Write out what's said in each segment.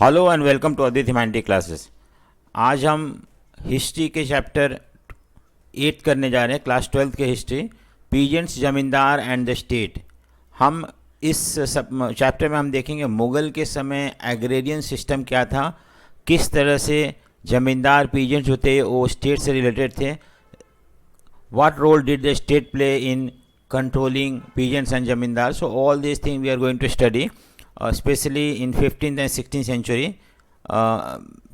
Hello and welcome to Aditi humanity classes. आज हम history के चैप्टर 8 करने जा रहे हैं, क्लास 12 के हिस्ट्री, पीजेंट्स, जमींदार एंड द स्टेट। हम इस सब चैप्टर में हम देखेंगे मुग़ल के समय एग्रेरियन सिस्टम क्या था, किस तरह से जमींदार पीजेंट्स जो थे वो स्टेट से रिलेटेड थे, what role did the state play in controlling peasants and zamindar. So all these things we are going to study, especially in 15th and 16th century.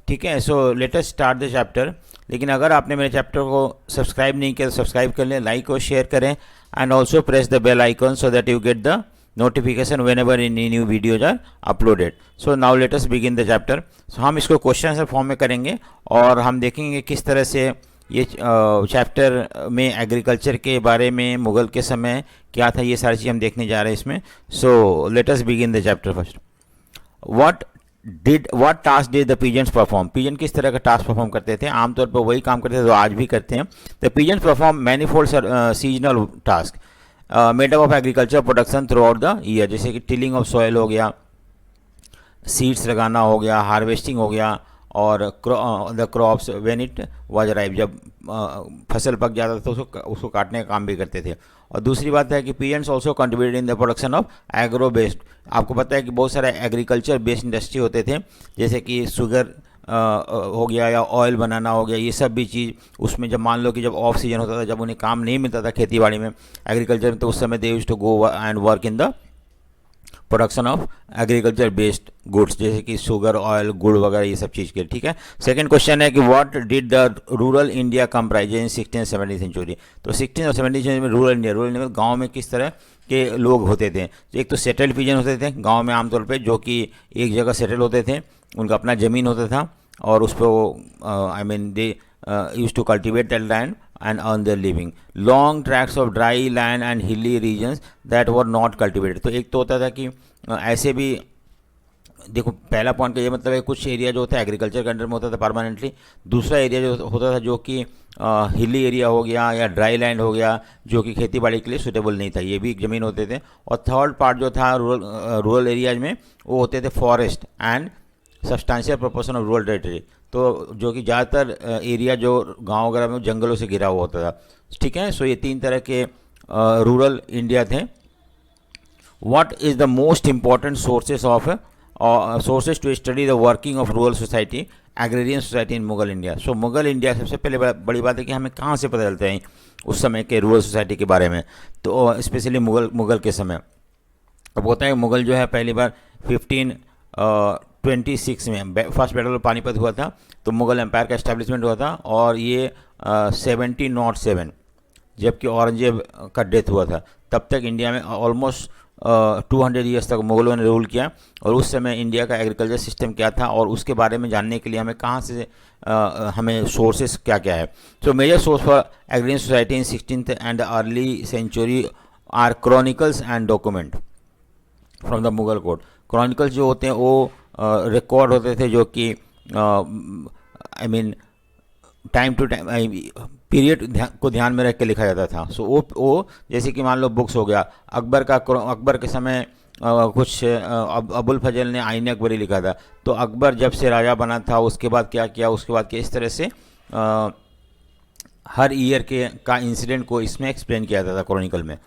ठीक है, so let us start the chapter. लेकिन अगर आपने मेरे chapter को subscribe नहीं किया तो सब्सक्राइब कर लें, लाइक और शेयर करें, and also press the bell icon so that you get the notification whenever any new videos are uploaded. So now let us begin the chapter. So हम इसको question answer form में करेंगे और हम देखेंगे किस तरह से ये चैप्टर में एग्रीकल्चर के बारे में मुग़ल के समय क्या था, ये सारी चीज़ हम देखने जा रहे हैं इसमें। So let us begin the chapter first. What task did the peasants perform. Peasant किस तरह का टास्क परफॉर्म करते थे? आमतौर पर वही काम करते थे जो आज भी करते हैं। The peasants perform manifold seasonal task made up of agriculture production through out the year, जैसे कि टिलिंग ऑफ सॉइल हो गया, सीड्स लगाना हो गया, हार्वेस्टिंग हो गया, और the crops when it was ripe, जब फसल पक जाता था तो उसको काटने का काम भी करते थे। और दूसरी बात है कि peasants also contributed in the production of agro based. आपको पता है कि बहुत सारे एग्रीकल्चर बेस्ड इंडस्ट्री होते थे, जैसे कि शुगर हो गया या ऑयल बनाना हो गया, ये सब भी चीज़ उसमें जब मान लो कि जब ऑफ सीजन होता था, जब उन्हें काम नहीं मिलता था खेती बाड़ी में, एग्रीकल्चर में, तो उस समय they used to go and work in the production of agriculture based goods, जैसे कि शुगर, ऑयल, गुड़ वगैरह, ये सब चीज़ के। ठीक है, सेकंड क्वेश्चन है कि what did the rural India comprise in 16th 17th century. तो 16th और 17th सेंचुरी में रूरल इंडिया में गांव में किस तरह के लोग होते थे? एक तो सेटल्ड पीजन होते थे गांव में आमतौर पे, जो कि एक जगह सेटल होते थे, उनका अपना ज़मीन होता था और उस पर वो I mean they use to cultivate that land and earn their living. Long tracts of dry land and hilly regions that were not cultivated. तो एक तो होता था कि ऐसे भी देखो, पहला पॉइंट का ये मतलब है कुछ एरिया जो होता है एग्रीकल्चर के अंडर में होता था परमानेंटली, दूसरा एरिया जो होता था जो कि हिली एरिया हो गया या ड्राई लैंड हो गया, जो कि खेती बाड़ी के लिए सूटेबल नहीं था, ये भी ज़मीन होते थे। और थर्ड पार्ट जो था रूरल एरियाज में, वो होते थे forest and substantial proportion of rural territory, तो जो कि ज़्यादातर एरिया जो गांव वगैरह में जंगलों से घिरा हुआ होता था। ठीक है, सो ये तीन तरह के रूरल इंडिया थे। What is the most important sources to study the working of rural society, agrarian society in Mughal India. So Mughal India, सबसे पहले बड़ी बात है कि हमें कहाँ से पता चलता है उस समय के रूरल सोसाइटी के बारे में, तो स्पेशली मुगल के समय। अब होता है मुगल जो है पहली बार 1526 में फर्स्ट बैटल ऑफ पानीपत हुआ था, तो मुगल एम्पायर का एस्टेब्लिशमेंट हुआ था, और ये 1707 जबकि औरंगजेब का डेथ हुआ था, तब तक इंडिया में ऑलमोस्ट 200 ईयर्स तक मुगलों ने रूल किया। और उस समय इंडिया का एग्रीकल्चर सिस्टम क्या था और उसके बारे में जानने के लिए हमें कहाँ से हमें सोर्सेस क्या क्या है। तो major source for agrarian society in 16th and early century are chronicles and document from the Mughal code. Chronicles जो होते हैं वो रिकॉर्ड होते थे, जो कि I mean time to time period को ध्यान में रख के लिखा जाता था। सो वो जैसे कि मान लो बुक्स हो गया, अकबर के समय कुछ अबुल फजल ने आईन अकबरी लिखा था, तो अकबर जब से राजा बना था उसके बाद क्या किया, उसके बाद क्या, इस तरह से हर ईयर का इंसिडेंट को इसमें एक्सप्लेन किया जाता था क्रॉनिकल में।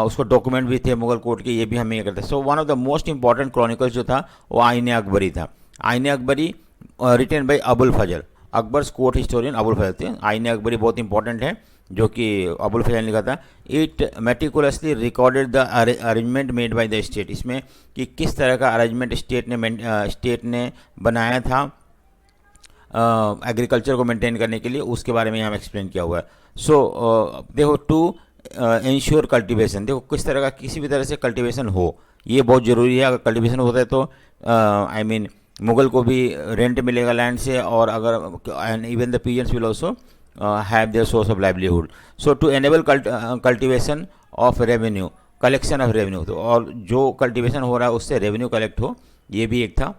उसको डॉक्यूमेंट भी थे मुगल कोर्ट के, ये भी हमें करते हैं। So one of the most important chronicles जो था वो आईन अकबरी था। Ain Akbari written by Abul Fazl, Akbar's court historian Abul Fazl थे। आईन अकबरी बहुत इंपॉर्टेंट है, जो कि अबुल फजल ने लिखा था। It meticulously recorded the arrangement made by the state, इसमें कि किस तरह का अरेंजमेंट स्टेट ने बनाया था एग्रीकल्चर को मेंटेन करने के लिए, उसके बारे में यहाँ एक्सप्लेन किया हुआ है। सो देखो, टू इंश्योर कल्टीवेशन, देखो किस तरह का किसी भी तरह से कल्टीवेशन हो, ये बहुत ज़रूरी है। अगर कल्टीवेशन होता है तो आई मीन मुगल को भी रेंट मिलेगा लैंड से, और अगर even the peasants will also have their source of livelihood. So to enable cultivation of revenue, collection of revenue, तो और जो कल्टीवेशन हो रहा है उससे रेवेन्यू कलेक्ट हो, ये भी एक था।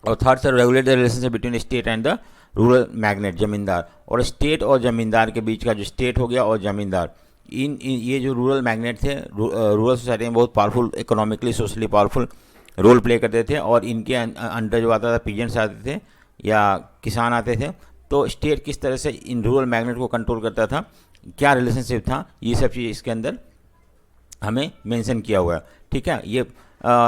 और third sir, regulate the relationship between state and the rural magnet, जमींदार, और स्टेट और जमींदार के बीच का जो स्टेट हो गया और जमींदार, इन ये जो रूरल मैग्नेट थे, रूरल सोसाइटी में बहुत powerful, economically socially powerful role play करते थे और इनके अंडर जो आता था पीजेंट्स आते थे या किसान आते थे। तो स्टेट किस तरह से इन रूरल मैग्नेट को कंट्रोल करता था, क्या रिलेशनशिप था, ये सब चीज़ इसके अंदर हमें मेंशन किया हुआ है। ठीक है, ये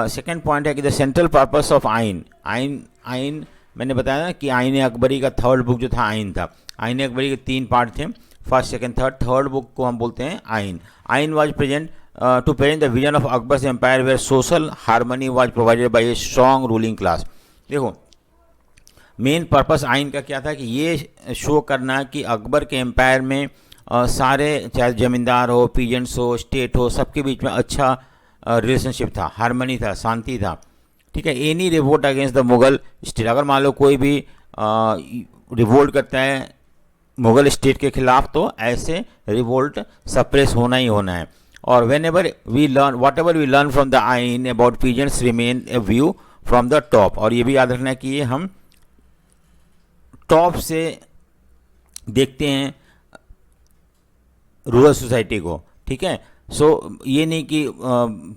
सेकंड पॉइंट है कि द सेंट्रल पर्पस ऑफ आइन। आइन मैंने बताया ना कि आइन अकबरी का थर्ड बुक जो था आइन था। आइन अकबरी के 3 पार्ट थे, first second third. Third book को हम बोलते हैं Ain. Ain was present to present the vision of Akbar's empire where social harmony was provided by a strong ruling class. देखो मेन पर्पस आइन का क्या था कि ये शो करना कि अकबर के एम्पायर में सारे चाहे ज़मींदार हो, पीजेंट्स हो, स्टेट हो, सबके बीच में अच्छा रिलेशनशिप था, हार्मनी था, शांति था। ठीक है, any revolt against the Mughal state, अगर मान लो कोई भी रिवोल्ट करता है मुगल स्टेट के खिलाफ तो ऐसे रिवोल्ट सप्रेस होना ही होना है। और whenever we learn whatever we learn from the Ain about peasants remain a view from the top. और ये भी याद रखना है कि ये हम टॉप से देखते हैं रूरल सोसाइटी को। ठीक है, सो ये नहीं कि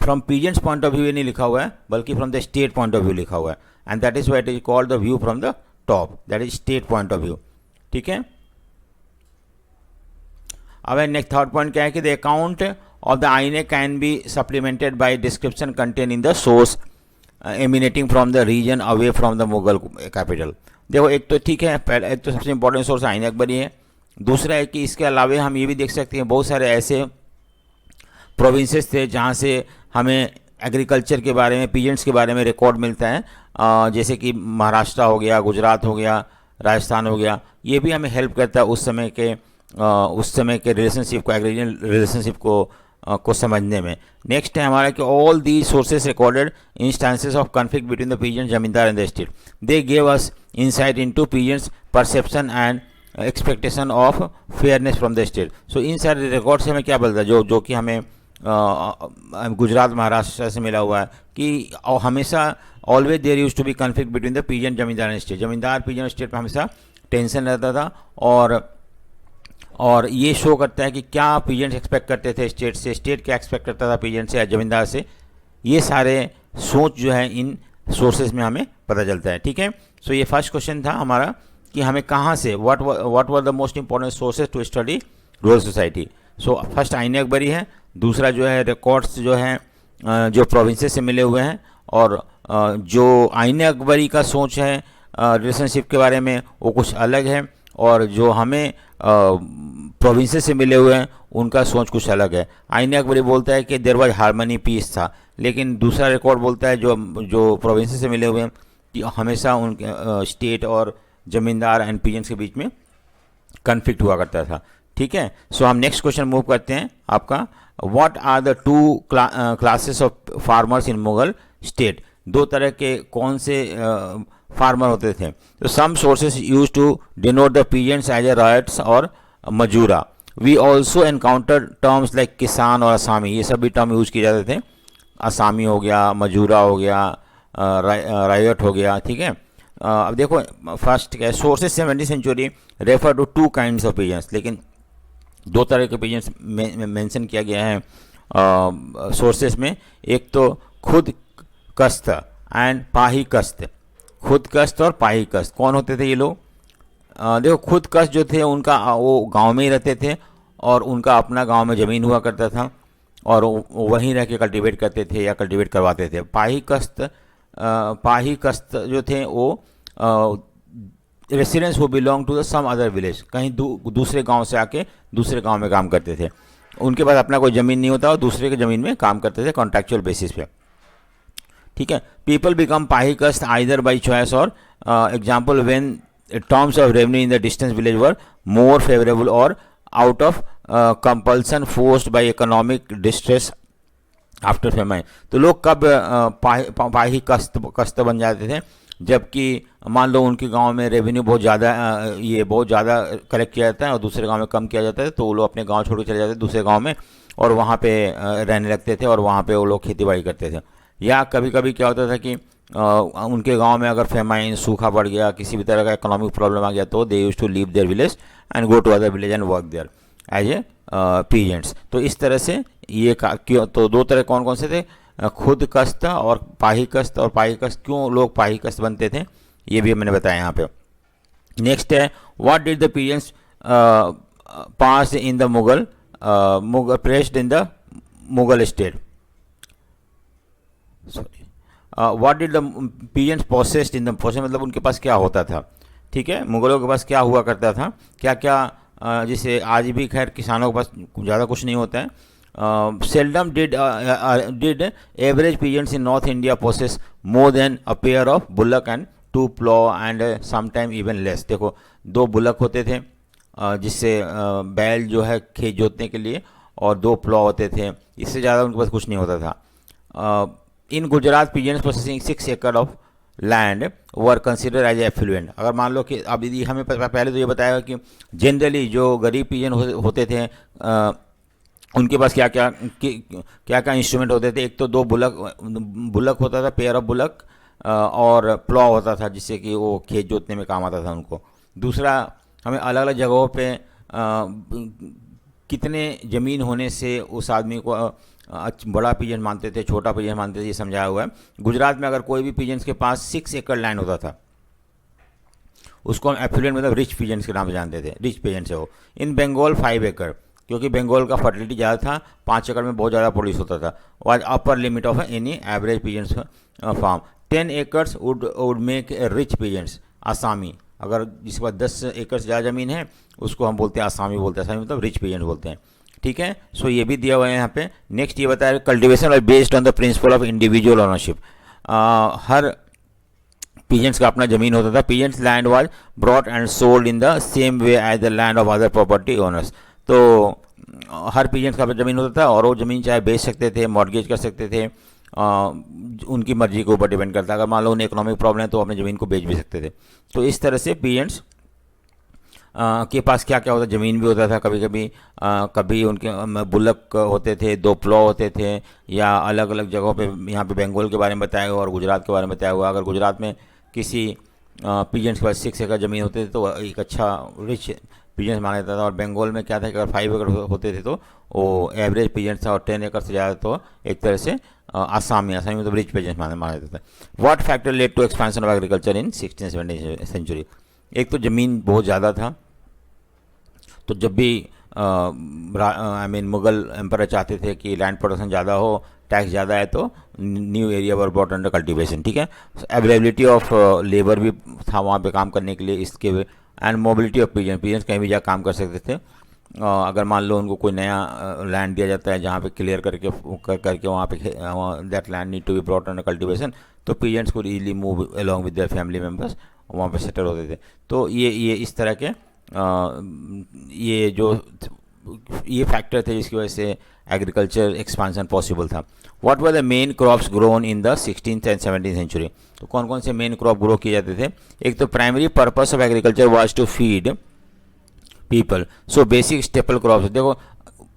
from peasants point of view ये नहीं लिखा हुआ है, बल्कि from the state point of view लिखा हुआ है। And that is what is called the view from the top, that is state point of view. ठीक है, अब नेक्स्ट थर्ड पॉइंट क्या है कि the account of the Ain-i can be supplemented by description contain in the source emanating from the region away from the Mughal capital. देखो एक तो ठीक है, पहले एक तो सबसे इंपॉर्टेंट सोर्स आईने अकबरी है। दूसरा है कि इसके अलावा हम ये भी देख सकते हैं बहुत सारे ऐसे प्रोविंसेस थे जहाँ से हमें एग्रीकल्चर के बारे में, पीजेंट्स के बारे में रिकॉर्ड मिलता है, जैसे कि महाराष्ट्र हो गया, गुजरात हो गया, राजस्थान हो गया। ये भी हमें हेल्प करता है उस समय के रिलेशनशिप को, एग्रीजन रिलेशनशिप को समझने में। नेक्स्ट है हमारा कि all the sources recorded instances of conflict between the peasant zamindar and the state, they gave us insight into peasants perception and expectation of fairness from the state. So इन सारे record से हमें क्या मिलता है, जो कि हमें गुजरात महाराष्ट्र से मिला हुआ है कि हमेशा always there used to be conflict between the peasant zamindar and state. Zamindar peasant state में हमेशा टेंशन रहता था। और ये शो करता है कि क्या पीजेंट्स एक्सपेक्ट करते थे स्टेट से, स्टेट क्या एक्सपेक्ट करता था पीजेंट से या जमींदार से। ये सारे सोच जो है इन सोर्सेज में हमें पता चलता है। ठीक है, सो ये फर्स्ट क्वेश्चन था हमारा कि हमें कहाँ से what were the most important sources to study rural society. So first Ain-i Akbari है, दूसरा जो है रिकॉर्ड्स जो हैं जो प्रोविंसेस से मिले हुए हैं, और जो आईने अकबरी का सोच है रिलेशनशिप के बारे में वो कुछ अलग है, और जो हमें प्रोविंसेस से मिले हुए हैं उनका सोच कुछ अलग है। आईने अकबरी बोलता है कि देयर वाज हार्मनी, पीस था, लेकिन दूसरा रिकॉर्ड बोलता है जो प्रोविंसेस से मिले हुए हैं कि हमेशा उनके स्टेट और ज़मींदार एंड पीजेंट्स के बीच में कन्फ्लिक्ट हुआ करता था। ठीक है, सो हम नेक्स्ट क्वेश्चन मूव करते हैं आपका, what are the two classes of farmers in Mughal state. दो तरह के कौन से फार्मर होते थे। तो some sources use to denote the peasants as a raiyats और मजूरा। We also encounter terms like kisan और असामी, ये सभी टर्म यूज किए जाते थे। असामी हो गया, मजूरा हो गया, रायट हो गया। ठीक है, अब देखो फर्स्ट क्या है, सोर्सेस 17वीं century refer to 2 kinds of peasants, लेकिन 2 तरह के पीजेंट्स मेंशन किया गया है सोर्सेस में। एक तो खुद कस्त एंड पाही कस्त। खुद कस्त और पाही कस्त कौन होते थे ये लोग? देखो खुद कस्त जो थे उनका वो गांव में ही रहते थे और उनका अपना गांव में ज़मीन हुआ करता था और वहीं रह के कल्टीवेट करते थे या कल्टीवेट करवाते थे। पाही कस्त जो थे वो रेसिडेंट्स वो belong to the some other village, कहीं दूसरे गांव से आके दूसरे गांव में काम करते थे। उनके पास अपना कोई ज़मीन नहीं होता और दूसरे के ज़मीन में काम करते थे कॉन्ट्रैक्चुअल बेसिस पे। ठीक है, people become pahi kasht either by choice और example when terms of revenue in the distance village were more favourable और out of compulsion forced by economic distress after famine. तो लोग कब पाही कस्त बन जाते थे? जबकि मान लो उनके गांव में रेवेन्यू बहुत ज़्यादा कलेक्ट किया जाता है और दूसरे गांव में कम किया जाता है, तो वो लोग अपने गांव छोड़ के चले जाते थे दूसरे गांव में और वहाँ पे रहने लगते थे और वहाँ पे वो लोग खेती बाड़ी करते थे। या कभी कभी क्या होता था कि उनके गांव में अगर फेमाइन, सूखा पड़ गया, किसी भी तरह का इकोनॉमिक प्रॉब्लम आ गया तो they used to leave their village and go to other village and work there as a peasants. तो इस तरह से ये तो 2 तरह कौन कौन से थे? खुद कस्त और पाही कस्त, और पाही कस्त क्यों लोग पाही कस्त बनते थे ये भी मैंने बताया यहाँ पे। नेक्स्ट है what did the peasants pass in the Mughal pressed in the Mughal state, sorry what did the peasants possessed in the, possess मतलब उनके पास क्या होता था, ठीक है, मुगलों के पास क्या हुआ करता था, क्या क्या जिसे आज भी खैर किसानों के पास ज़्यादा कुछ नहीं होता है। Seldom did average peasants in north India possess more than a pair of bullock and two plough and sometime even less. देखो 2 बुलक होते थे जिससे बैल जो है खेत जोतने के लिए, और 2 प्लॉ होते थे, इससे ज़्यादा उनके पास कुछ नहीं होता था। इन Gujarat peasants possessing 6 acre of land were consider as affluent. अगर मान लो कि अब यदि हमें पहले तो ये बताया कि जनरली जो गरीब पीजन होते थे उनके पास क्या क्या इंस्ट्रूमेंट होते थे। एक तो 2 बुलक होता था, पेयर ऑफ बुलक, और प्लॉ होता था जिससे कि वो खेत जोतने में काम आता था उनको। दूसरा, हमें अलग अलग जगहों पे कितने ज़मीन होने से उस आदमी को बड़ा पीजन मानते थे, छोटा पीजन मानते थे, ये समझाया हुआ है। गुजरात में अगर कोई भी पीजन्स के पास 6 एकड़ लैंड होता था उसको हम एफ्लुएंट मतलब रिच पीजन्स के नाम से जानते थे, रिच पीजन्स है वो। इन बंगाल 5 एकड़, क्योंकि बंगाल का फर्टिलिटी ज़्यादा था, 5 एकड़ में बहुत ज़्यादा प्रोड्यूस होता था, was upper limit of any average peasants farm. 10 acres would make rich peasants asami. अगर जिसके पास 10 एकड़ से ज़्यादा ज़मीन है उसको हम बोलते हैं आसामी बोलते हैं, आसामी मतलब रिच पीजन्स बोलते हैं, ठीक है। सो ये भी दिया हुआ है यहाँ पे। नेक्स्ट ये बताया कल्टिवेशन और based on the principle of individual ownership. हर पीजेंट्स का अपना ज़मीन होता था। Peasants land was bought and sold in the same way as the land of other property owners. तो हर पीजेंट्स का अपना ज़मीन होता था और वो ज़मीन चाहे बेच सकते थे, मॉर्गेज कर सकते थे, उनकी मर्जी के ऊपर डिपेंड करता है। अगर मान लो उन्हें इकोनॉमिक प्रॉब्लम है तो अपनी ज़मीन को बेच भी सकते थे। तो इस तरह से पीजेंट्स के पास क्या क्या होता, ज़मीन भी होता था, कभी कभी कभी उनके बुलक होते थे, 2 प्लॉ होते थे, या अलग अलग जगहों पे। यहाँ पे बंगाल के बारे में बताया हुआ और गुजरात के बारे में बताया हुआ। अगर गुजरात में किसी पीजेंट्स के पास 6 एकड़ ज़मीन होते थे तो एक अच्छा रिच पीजेंट्स माना जाता था। और बंगाल में क्या था कि अगर 5 एकड़ होते थे तो वो एवरेज पीजेंट्स था, और 10 एकड़ से ज़्यादा तो एक तरह से आसामी में तो रिच पीजेंट्स माना जाता था। What factor led to expansion of agriculture in 16th-17th century. एक तो ज़मीन बहुत ज़्यादा था, तो जब भी मुगल एम्पायर चाहते थे कि लैंड प्रोडक्शन ज़्यादा हो, टैक्स ज़्यादा है, तो new area were brought under cultivation, ठीक है। अवेलेबिलिटी ऑफ लेबर भी था वहाँ पे काम करने के लिए, इसके एंड मोबिलिटी ऑफ पीजेंट्स कहीं भी जा काम कर सकते थे। अगर मान लो उनको कोई नया लैंड दिया जाता है जहाँ पे क्लियर करके वहाँ पे that land need to be brought under cultivation, तो पीजेंट्स को easily move along with their family members वहाँ पे सेटल होते थे। तो ये इस तरह के ये फैक्टर थे जिसकी वजह से एग्रीकल्चर एक्सपांसन पॉसिबल था। What were the main crops grown in the 16th and 17th century. तो कौन कौन से मेन क्रॉप ग्रो किए जाते थे। एक तो primary purpose of agriculture was to feed people, so basic staple crops. देखो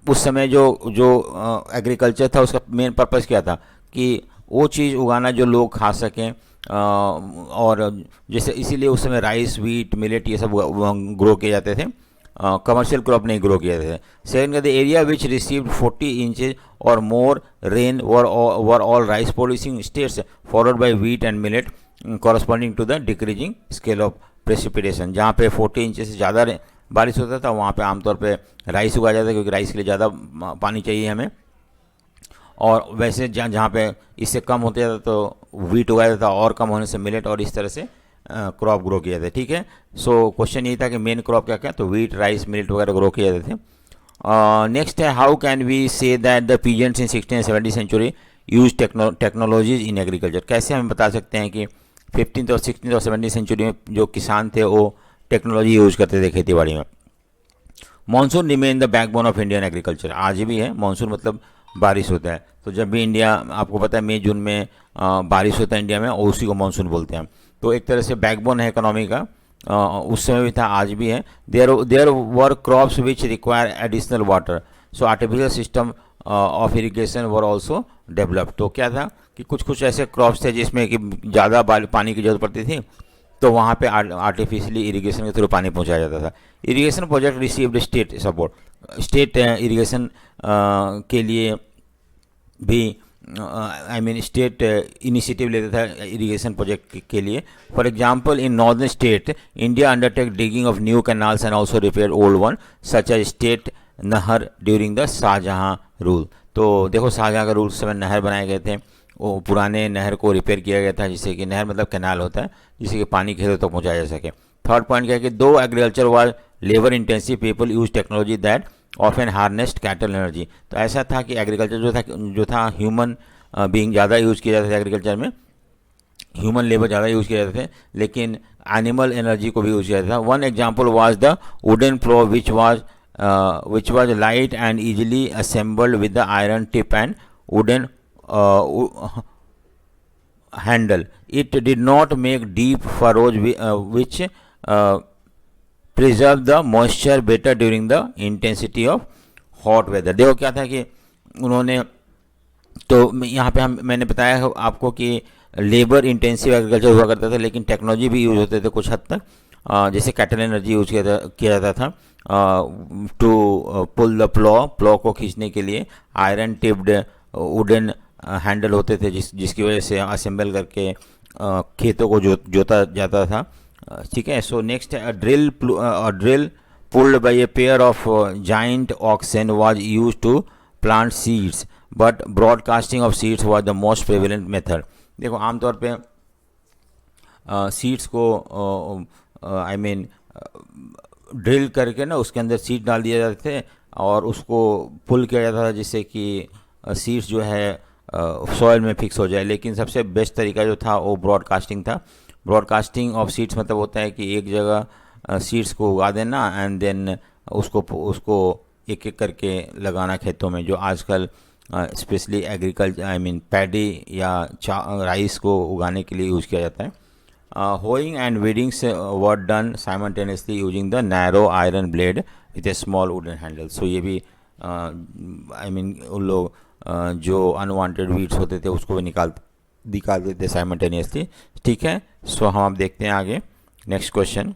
उस समय जो एग्रीकल्चर था उसका मेन पर्पस क्या था कि वो चीज़ उगाना जो लोग खा सकें, और जैसे इसीलिए उस समय राइस, वीट, मिलेट ये सब ग्रो किए जाते थे, कमर्शियल क्रॉप नहीं ग्रो किए जाते थे। Second, the area which received 40 inches और more rain were all rice producing states followed by wheat and millet corresponding to the decreasing scale of precipitation. जहाँ पे 40 इंचेस से ज़्यादा बारिश होता था वहाँ पे आमतौर पे राइस उगाया जाता था, क्योंकि राइस के लिए ज़्यादा पानी चाहिए हमें। और वैसे जहाँ पे इससे कम होते जाता तो वीट उगाया जाता था, और कम होने से मिलेट, और इस तरह से क्रॉप ग्रो किए जाते, ठीक है। सो क्वेश्चन ये था कि मेन क्रॉप क्या क्या, तो वीट, राइस, मिलेट वगैरह ग्रो किए जाते थे। नेक्स्ट है how can we say that the peasants in 16th and 17th century use technologies in agriculture. कैसे हम बता सकते हैं कि 15th और 16th और 17th सेंचुरी में जो किसान थे वो टेक्नोलॉजी यूज करते थे खेती बाड़ी में। Monsoon remain the backbone of Indian agriculture. आज भी है, मानसून मतलब बारिश होता है। तो जब भी इंडिया, आपको पता है मई जून में बारिश होता है इंडिया में, और उसी को मानसून बोलते हैं। तो एक तरह से बैकबोन है इकोनॉमी का, उस समय भी था, आज भी है। There were crops which require additional water, so artificial system of irrigation were also develop. तो क्या था कि कुछ ऐसे क्रॉप्स थे जिसमें कि ज़्यादा पानी की जरूरत पड़ती थी, तो वहाँ पे आर्टिफिशियली इरिगेशन के थ्रू पानी पहुँचाया जाता था। Irrigation project received state support. State irrigation के लिए भी आई मीन स्टेट इनिशिएटिव लेता था इरिगेशन प्रोजेक्ट के लिए. For example in northern state India undertake digging of new canals and also repair old one such as state नहर during the Shahjahan rule. तो देखो शाहजहां का रूल समय नहर बनाए गए थे, वो पुराने नहर को रिपेयर किया गया था, जिससे कि नहर मतलब कैनाल होता है, जिससे कि पानी खेतों तक पहुंचाया जा सके. थर्ड पॉइंट क्या है कि दो agriculture was labour intensive people use technology that often harnessed cattle energy. तो ऐसा था कि एग्रीकल्चर जो था ह्यूमन बीइंग ज़्यादा यूज़ किया जाता था एग्रीकल्चर में, ह्यूमन लेबर ज़्यादा यूज़ किया जाते थे, लेकिन एनिमल एनर्जी को भी यूज़ किया जाता था. One example was the wooden plough which was light and easily assembled with the iron tip and wooden handle. It did not make deep furrows which preserve the moisture better during the intensity of hot weather. देखो क्या था कि उन्होंने, तो यहाँ पे मैंने बताया आपको कि लेबर इंटेंसिव एग्रीकल्चर हुआ करता था, लेकिन टेक्नोलॉजी भी यूज़ होते थे कुछ हद तक, जैसे कैटल एनर्जी यूज किया जाता था टू पुल द प्लॉ को खींचने के लिए आयरन टिप्ड वुडन हैंडल होते थे, जिसकी वजह से असेंबल करके खेतों को जोता जाता था. ठीक है. So next drill pulled by a pair of giant oxen was used to plant seeds but broadcasting of seeds was the most prevalent method. देखो आमतौर पे सीड्स को आई मीन ड्रिल करके ना उसके अंदर सीड डाल दिए जाते थे और उसको पुल किया जाता था, जिससे कि सीड्स जो है सॉइल में फिक्स हो जाए. लेकिन सबसे बेस्ट तरीका जो था वो ब्रॉडकास्टिंग था. ब्रॉडकास्टिंग ऑफ सीड्स मतलब होता है कि एक जगह सीड्स को उगा देना एंड देन उसको एक एक करके लगाना खेतों में, जो आजकल specially agriculture I mean paddy या राइस को उगाने के लिए यूज़ किया जाता है. Hoeing and weedings were done simultaneously using the narrow iron blade with a small wooden handle. So ये भी आई मीन उन लोग जो अनवांटेड वीड्स होते थे उसको भी निकाल देते थे साइमल्टेनियसली. ठीक है. सो हम अब देखते हैं आगे next question.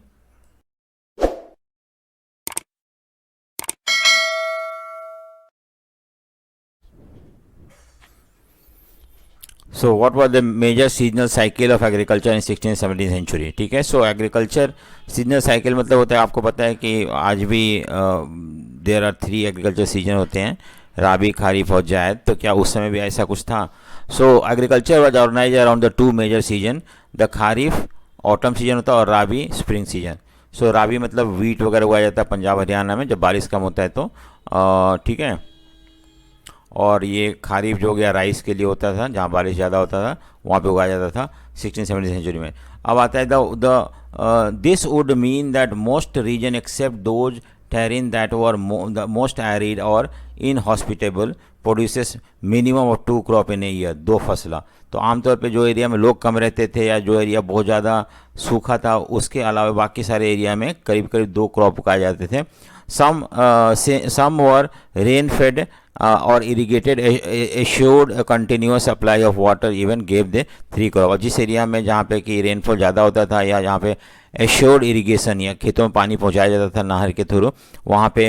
So what was the major seasonal cycle of agriculture in 16th-17th century. ठीक है. सो एग्रीकल्चर सीजनल साइकिल मतलब होता है, आपको पता है कि आज भी देयर आर 3 एग्रीकल्चर सीजन होते हैं, राबी, खारीफ और जायद. तो क्या उस समय भी ऐसा कुछ था? So agriculture was organised around the 2 major season, the kharif autumn season होता है और राबी स्प्रिंग सीजन. सो राबी मतलब वीट वगैरह उगाया जाता है पंजाब हरियाणा में जब बारिश कम होता है तो. ठीक है. और ये खारीफ जो हो गया राइस के लिए होता था, जहाँ बारिश ज़्यादा होता था वहाँ पे उगाया जाता था 16th-17th सेंचुरी में. अब आता है this would mean that most region except those terrain that were the most arid or inhospitable produces minimum of 2 crop in a year. 2 फसला. तो आमतौर पे जो एरिया में लोग कम रहते थे या जो एरिया बहुत ज़्यादा सूखा था, उसके अलावा बाकी सारे एरिया में करीब करीब 2 क्रॉप उगाए जाते थे. some were rain fed or irrigated, assured a continuous supply of water even gave the 3 crop. जिस एरिया में जहाँ पे कि रेनफॉल ज़्यादा होता था या जहाँ पे एश्योर्ड इरिगेशन या खेतों में पानी पहुँचाया जाता था नहर के थ्रू, वहाँ पे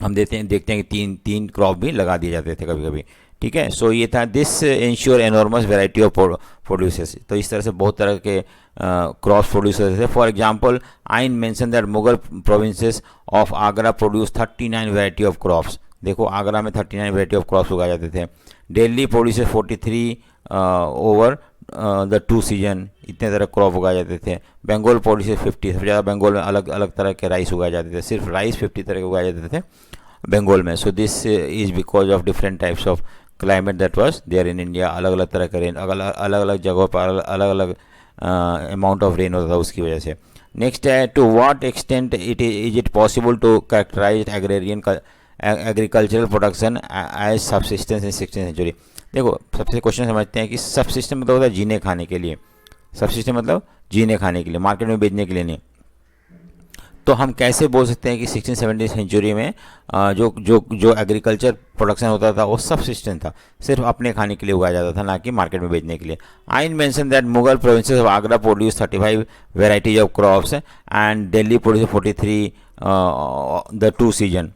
हम देखते हैं कि तीन क्रॉप भी लगा दिए जाते थे कभी कभी. ठीक है. सो ये था this ensure enormous variety of producers. तो इस तरह से बहुत तरह के क्रॉप्स प्रोड्यूस होते थे. फॉर एग्जांपल आइन mention that Mughal provinces of Agra produce 39 variety of crops. देखो आगरा में 39 वेराइटी ऑफ क्रॉप्स उगाए जाते थे. Delhi produces 43 over the 2 season. इतने तरह क्रॉप उगाए जाते थे. बंगाल प्रोड्यूसेस 50. सबसे ज़्यादा बंगाल में अलग अलग तरह के राइस उगाए जाते थे. सिर्फ राइस 50 तरह के उगाए जाते थे बंगाल में. So this is because of different types of climate that was there in India. अलग अलग तरह का रेन, अलग अलग जगहों पर अलग अलग अमाउंट ऑफ रेन होता था उसकी वजह से. नेक्स्ट है to what extent is it possible to characterize agrarian agricultural production as subsistence in 16th century. देखो सबसे क्वेश्चन समझते हैं कि सबसिस्टेंस मतलब होता है जीने खाने के लिए. सबसिस्टेंस मतलब जीने खाने के लिए, मार्केट में बेचने के लिए नहीं. तो हम कैसे बोल सकते हैं कि 16th-17th सेंचुरी में जो एग्रीकल्चर प्रोडक्शन होता था वो सबसिस्टेंस था, सिर्फ अपने खाने के लिए उगाया जाता था, ना कि मार्केट में बेचने के लिए. Ain mention that Mughal provinces of Agra produce 35 varieties of crops and Delhi produce 43 the 2 season.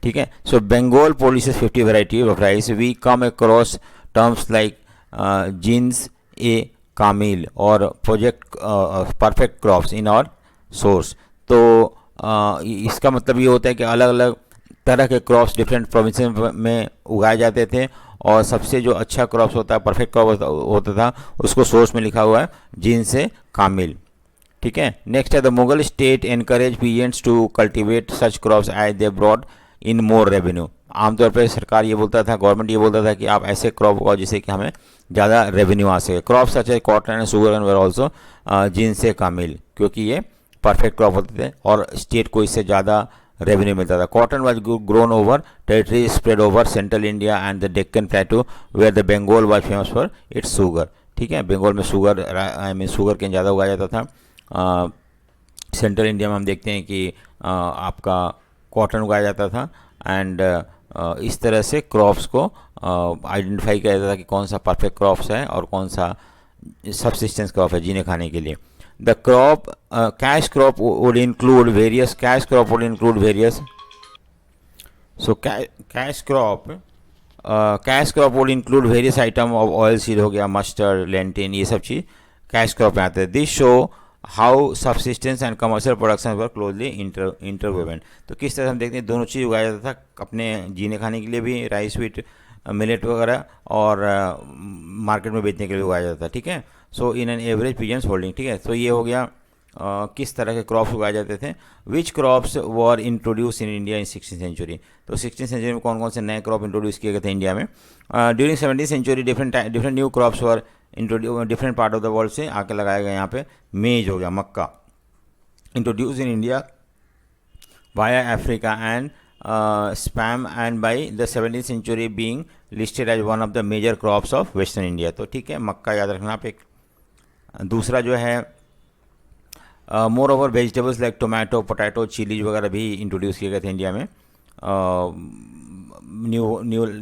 ठीक है. So Bengal produces 50 variety of rice. We come across terms like jins e kamil और प्रोजेक्ट परफेक्ट क्रॉप्स इन और सोर्स। तो इसका मतलब ये होता है कि अलग अलग तरह के क्रॉप्स डिफरेंट प्रोविंसेस में उगाए जाते थे और सबसे जो अच्छा क्रॉप्स होता है, परफेक्ट क्रॉप होता था, उसको सोर्स में लिखा हुआ है जीन्स ए कामिल। ठीक है। नेक्स्ट है the Mughal state encourage peasants to cultivate such crops as they brought in more revenue. आमतौर पर सरकार ये बोलता था, गवर्नमेंट ये बोलता था कि आप ऐसे क्रॉप उगाओ जिससे कि हमें ज़्यादा रेवेन्यू आ सके। Crop such as cotton and sugar and were also jins e kamil, क्योंकि ये परफेक्ट क्रॉप होते थे और स्टेट को इससे ज़्यादा रेवेन्यू मिलता था। Cotton was grown over territory spread over central India and the Deccan plateau where the Bengal was famous for its sugar. ठीक है। बंगाल में sugar, I mean sugar cane ज़्यादा उगाया जाता था। सेंट्रल इंडिया में हम देखते हैं कि आपका कॉटन उगाया जाता था एंड इस तरह से क्रॉप्स को आइडेंटिफाई किया जाता था कि कौन सा परफेक्ट क्रॉप्स है और कौन सा सबसिस्टेंस क्रॉप है जीने खाने के लिए। The crop, cash crop would include various, so cash crop would include various item of oil seed हो गया, mustard, lentil, ये सब चीज़ कैश क्रॉप में आते हैं। This show how subsistence and commercial production were closely interwoven. तो किस तरह हम देखते हैं दोनों चीज़ उगाया जाता था अपने जीने खाने के लिए भी, राइस, व्हीट, मिलेट वगैरह, और मार्केट में बेचने के लिए उगाया जाता था। ठीक है। So in an average peasants holding. ठीक है। तो ये हो गया किस तरह के क्रॉप्स उगाए जाते थे। Which crops were introduce in India in 16th century. तो 16th सेंचुरी में कौन कौन से नए क्रॉप इंट्रोड्यूस किए गए थे इंडिया में। During 17th century different new crops were introduce different part of the world से आके लगाया गया। यहाँ पे मेज हो गया, मक्का, introduce in India via Africa and spam and by the 17th century being listed as one of the major crops of western India। तो ठीक है, मक्का याद रखना आप। एक दूसरा जो है more over vegetables like tomato, potato, chillies वगैरह भी इंट्रोड्यूस किए गए थे इंडिया में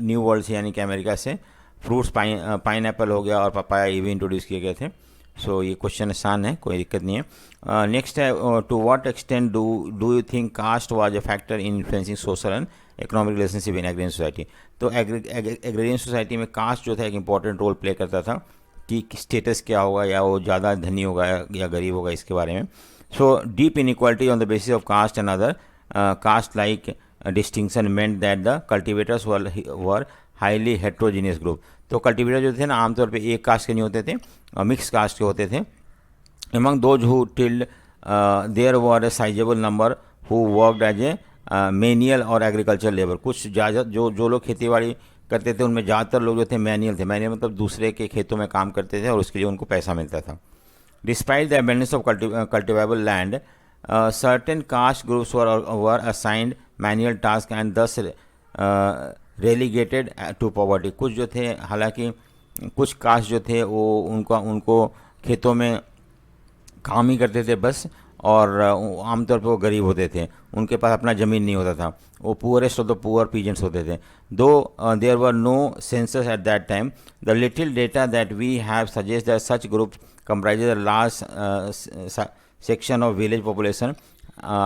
न्यू वर्ल्ड से, यानी कि अमेरिका से। फ्रूट्स पाइन एप्पल हो गया और पपाया, ये भी इंट्रोड्यूस किए गए थे। सो ये क्वेश्चन आसान है, कोई दिक्कत नहीं है। नेक्स्ट है to what extent do you think caste was a factor in influencing social and economic relationship in agrarian society. तो एग्रेरियन सोसाइटी में कास्ट जो था एक इंपॉर्टेंट रोल प्ले करता था कि स्टेटस क्या होगा, या वो ज़्यादा धनी होगा या गरीब होगा, इसके बारे में। So deep inequality on the basis of caste and other caste like distinction meant that the cultivators were highly heterogeneous group. तो कल्टिवेटर जो थे ना आमतौर पे एक कास्ट के नहीं होते थे, मिक्स कास्ट के होते थे। Among those who tilled there were a sizable number who worked as a manual और एग्रीकल्चर लेबर। कुछ ज़्यादा जो लोग खेतीबाड़ी करते थे उनमें ज़्यादातर लोग जो थे मैनुअल थे। मैनुअल मतलब दूसरे के खेतों में काम करते थे और उसके लिए उनको पैसा मिलता था। Despite the abundance of cultivable land, certain caste groups were assigned manual task and दस रेलीगेटेड टू पॉवर्टी। कुछ जो थे, हालांकि कुछ कास्ट जो थे वो उनको खेतों में काम ही करते थे बस, और आमतौर पर वो गरीब होते थे, उनके पास अपना ज़मीन नहीं होता था, वो poorest of the poor peasants होते थे। Though there were no census at that time, the little data that we have suggest that such group comprises a large section of village population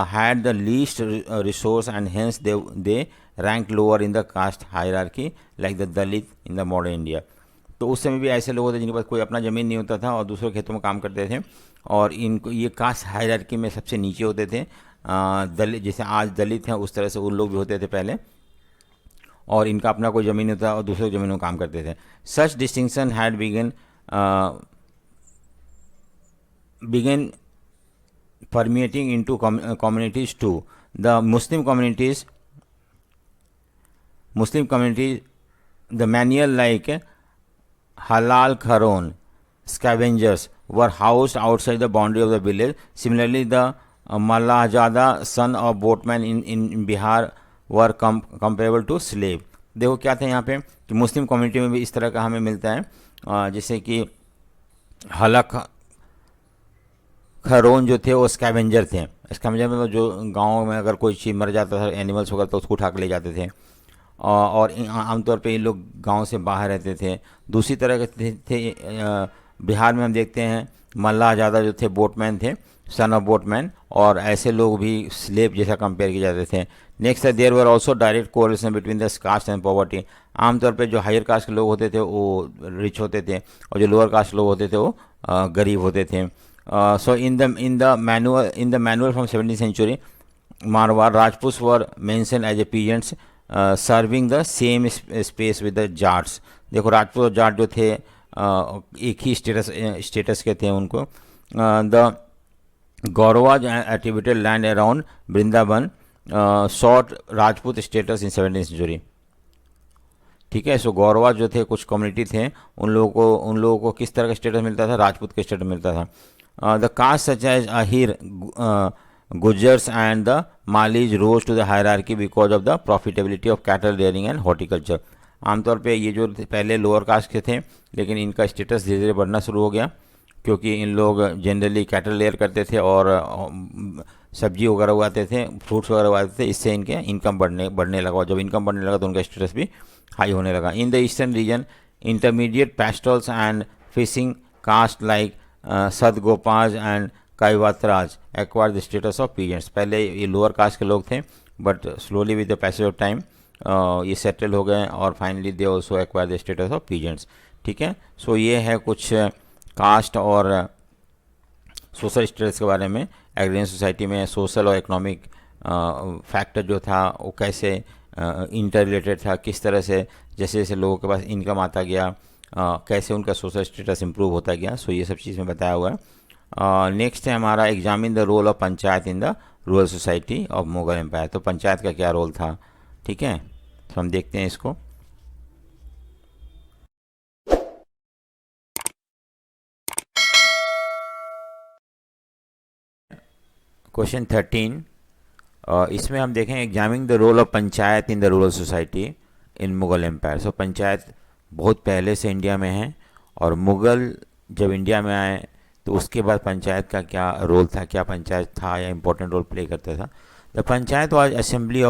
had the least resource and hence they ranked lower in the caste hierarchy like the Dalit in the modern India। तो उस समय भी ऐसे लोग होते जिनके पास कोई अपना ज़मीन नहीं होता था और दूसरे खेतों में काम करते थे, और इनको ये कास्ट हायरार्की में सबसे नीचे होते थे। दलित, जैसे आज दलित हैं उस तरह से उन लोग भी होते थे पहले, और इनका अपना कोई ज़मीन नहीं होता और दूसरे ज़मीनों में काम करते थे। Such distinction had begun permeating into communities too. The Muslim communities, the manual like halal kharon scavengers were housed outside the boundary of the village. Similarly, the Malahjada son of boatman in Bihar were comparable to slave। देखो क्या था यहाँ पे कि Muslim community में भी इस तरह का हमें मिलता है, जैसे कि हलक खरोन जो थे वो स्कैवेंजर थे। स्कैवेंजर मतलब जो गाँव में अगर कोई चीज़ मर जाता था, एनिमल्स वगैरह, तो उसको उठा के ले जाते थे, और आमतौर पे ये लोग गांव से बाहर रहते थे। दूसरी तरह के थे बिहार में हम देखते हैं मल्लाहजादा जो थे बोटमैन थे, सन ऑफ बोटमैन, और ऐसे लोग भी स्लेव जैसा कंपेयर किए जाते थे। नेक्स्ट है there were also direct correlation between the caste and poverty. आमतौर पे जो हायर कास्ट के लोग होते थे वो रिच होते थे और जो लोअर कास्ट लोग होते थे वो गरीब होते थे। So in the manual from 17th century Marwar Rajput were mention as a peasants serving the same space with the Jats. देखो राजपूत और जाट जो थे एक ही स्टेटस के थे उनको। The Gauravas attributed land around Vrindavan sought Rajput status in 17th century. ठीक है, सो गौरवा जो थे कुछ कम्युनिटी थे उन लोगों को किस तरह का स्टेटस मिलता था, राजपूत का स्टेटस मिलता था। The caste such as Ahir Gujars and the Malis rose to the hierarchy because of the profitability of cattle rearing and horticulture. आमतौर पे ये जो पहले लोअर कास्ट के थे लेकिन इनका स्टेटस धीरे धीरे बढ़ना शुरू हो गया क्योंकि इन लोग जनरली कैटल लेयर करते थे और सब्जी वगैरह उगाते थे, फ्रूट्स वगैरह उगाते थे, इससे इनके इनकम बढ़ने लगा और जब इनकम बढ़ने लगा तो उनका स्टेटस भी हाई होने लगा। In the eastern region intermediate pastorals and fishing caste like Sadgopas and Kaivartas acquire the status of peasants. पहले ये लोअर कास्ट के लोग थे but slowly with the passage of time ये सेटल हो गए और finally they also acquire the status of peasants. ठीक है, सो ये है कुछ कास्ट और सोशल स्टेटस के बारे में। एग्रीरियन सोसाइटी में सोशल और इकोनॉमिक फैक्टर जो था वो कैसे इंटर रिलेटेड था, किस तरह से जैसे जैसे लोगों के पास इनकम आता गया कैसे उनका सोशल स्टेटस इंप्रूव होता गया। सो ये सब चीज़ में बताया हुआ है। नेक्स्ट है हमारा examine the role of panchayat in the rural society of Mughal empire. तो पंचायत का क्या रोल था, ठीक है, तो हम देखते हैं इसको। क्वेश्चन 13 इसमें हम देखें examine the role of panchayat in the rural society in Mughal empire. So panchayat बहुत पहले से इंडिया में है और मुगल जब इंडिया में आए तो उसके बाद पंचायत का क्या रोल था, क्या पंचायत था या इम्पोर्टेंट रोल प्ले करता था। The panchayat was assembly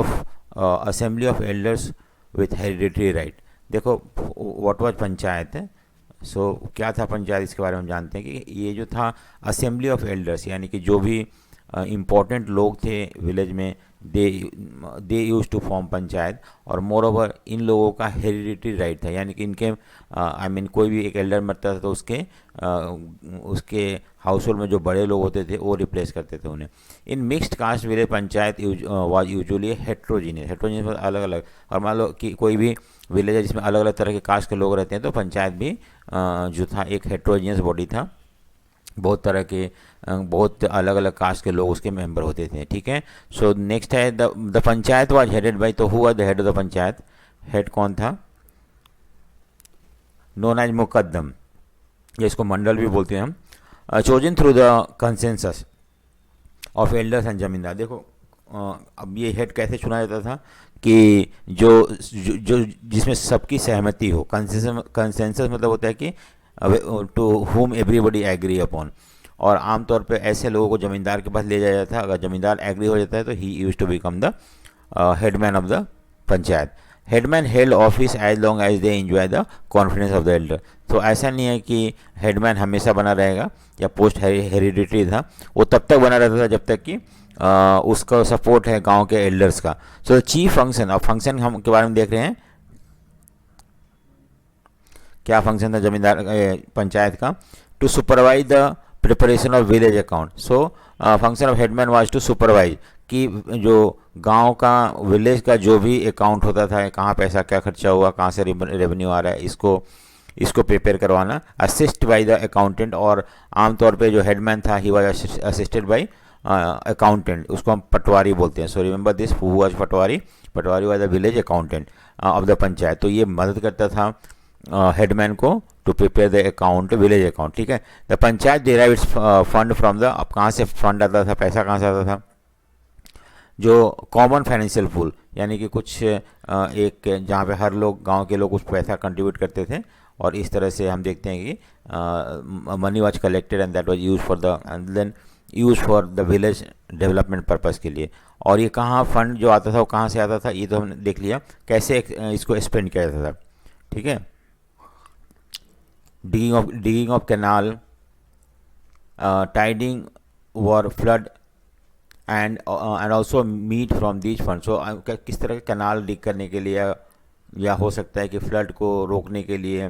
of elders with hereditary right. देखो व्हाट वाज पंचायत है, सो क्या था पंचायत, इसके बारे में हम जानते हैं कि ये जो था असेंबली ऑफ एल्डर्स यानी कि जो भी इम्पॉर्टेंट लोग थे विलेज में दे यूज टू फॉर्म पंचायत। और मोर ओवर इन लोगों का हेरिडिटरी राइट था यानी कि इनके कोई भी एक एल्डर मरता था तो उसके हाउस होल्ड में जो बड़े लोग होते थे वो रिप्लेस करते थे उन्हें। In mixed caste village panchayat was usually heterogeneous अलग अलग। और मान लो कि कोई भी विलेज है जिसमें अलग अलग तरह के कास्ट के लोग रहते हैं तो पंचायत भी जो था एक हेट्रोजीनियस बॉडी था, बहुत तरह के बहुत अलग अलग कास्ट के लोग उसके मेंबर होते थे। ठीक है, सो नेक्स्ट है the panchayat was headed by. तो who was the head of the panchayat, head कौन था, नोन एज मुकद्दम, इसको मंडल भी बोलते हैं हम। Chosen through the consensus of elders and जमींदार। देखो अब ये हेड कैसे चुना जाता था कि जो जिसमें सबकी सहमति हो। कंसेंसस मतलब होता है कि to whom everybody agree upon। और आमतौर पे ऐसे लोगों को जमींदार के पास ले जाया जाता था। अगर जमींदार एग्री हो जाता है तो he used to become the headman of the panchayat. Headman held office as long as they enjoy the confidence of the elder. तो ऐसा नहीं है कि हेडमैन हमेशा बना रहेगा या पोस्ट हेरिडिटरी था, वो तब तक बना रहता था जब तक कि उसका सपोर्ट है गाँव के एल्डर्स का। सो चीफ फंक्शन, अब फंक्शन हम के बारे में देख रहे हैं क्या फंक्शन था जमींदार पंचायत का, to supervise the preparation of village account. So function of headman was to supervise कि जो गांव का विलेज का जो भी अकाउंट होता था, कहाँ पैसा क्या खर्चा हुआ, कहाँ से रेवेन्यू आ रहा है, इसको प्रिपेयर करवाना। असिस्ट बाय द अकाउंटेंट, और आमतौर पे जो हेडमैन था he was assisted by accountant, उसको हम पटवारी बोलते हैं। So remember this, who was patwari was the village accountant of the panchayat. तो ये मदद करता था हेडमैन को to prepare the account, village account. ठीक है, the panchayat derive its fund from the, अब कहाँ से फंड आता था, पैसा कहाँ से आता था, जो कॉमन फाइनेंशियल पूल यानी कि कुछ एक जहाँ पे हर लोग गांव के लोग उस पैसा कंट्रीब्यूट करते थे और इस तरह से हम देखते हैं कि money was collected and that was use for the then use for the village development purpose के लिए। और ये कहाँ फंड जो आता था वो कहाँ से आता था ये तो हमने देख लिया, कैसे इसको स्पेंड किया जाता था। ठीक है, digging of canal, tiding war flood and also meet from these fund. So किस तरह के कैनाल डिग करने के लिए या हो सकता है कि फ्लड को रोकने के लिए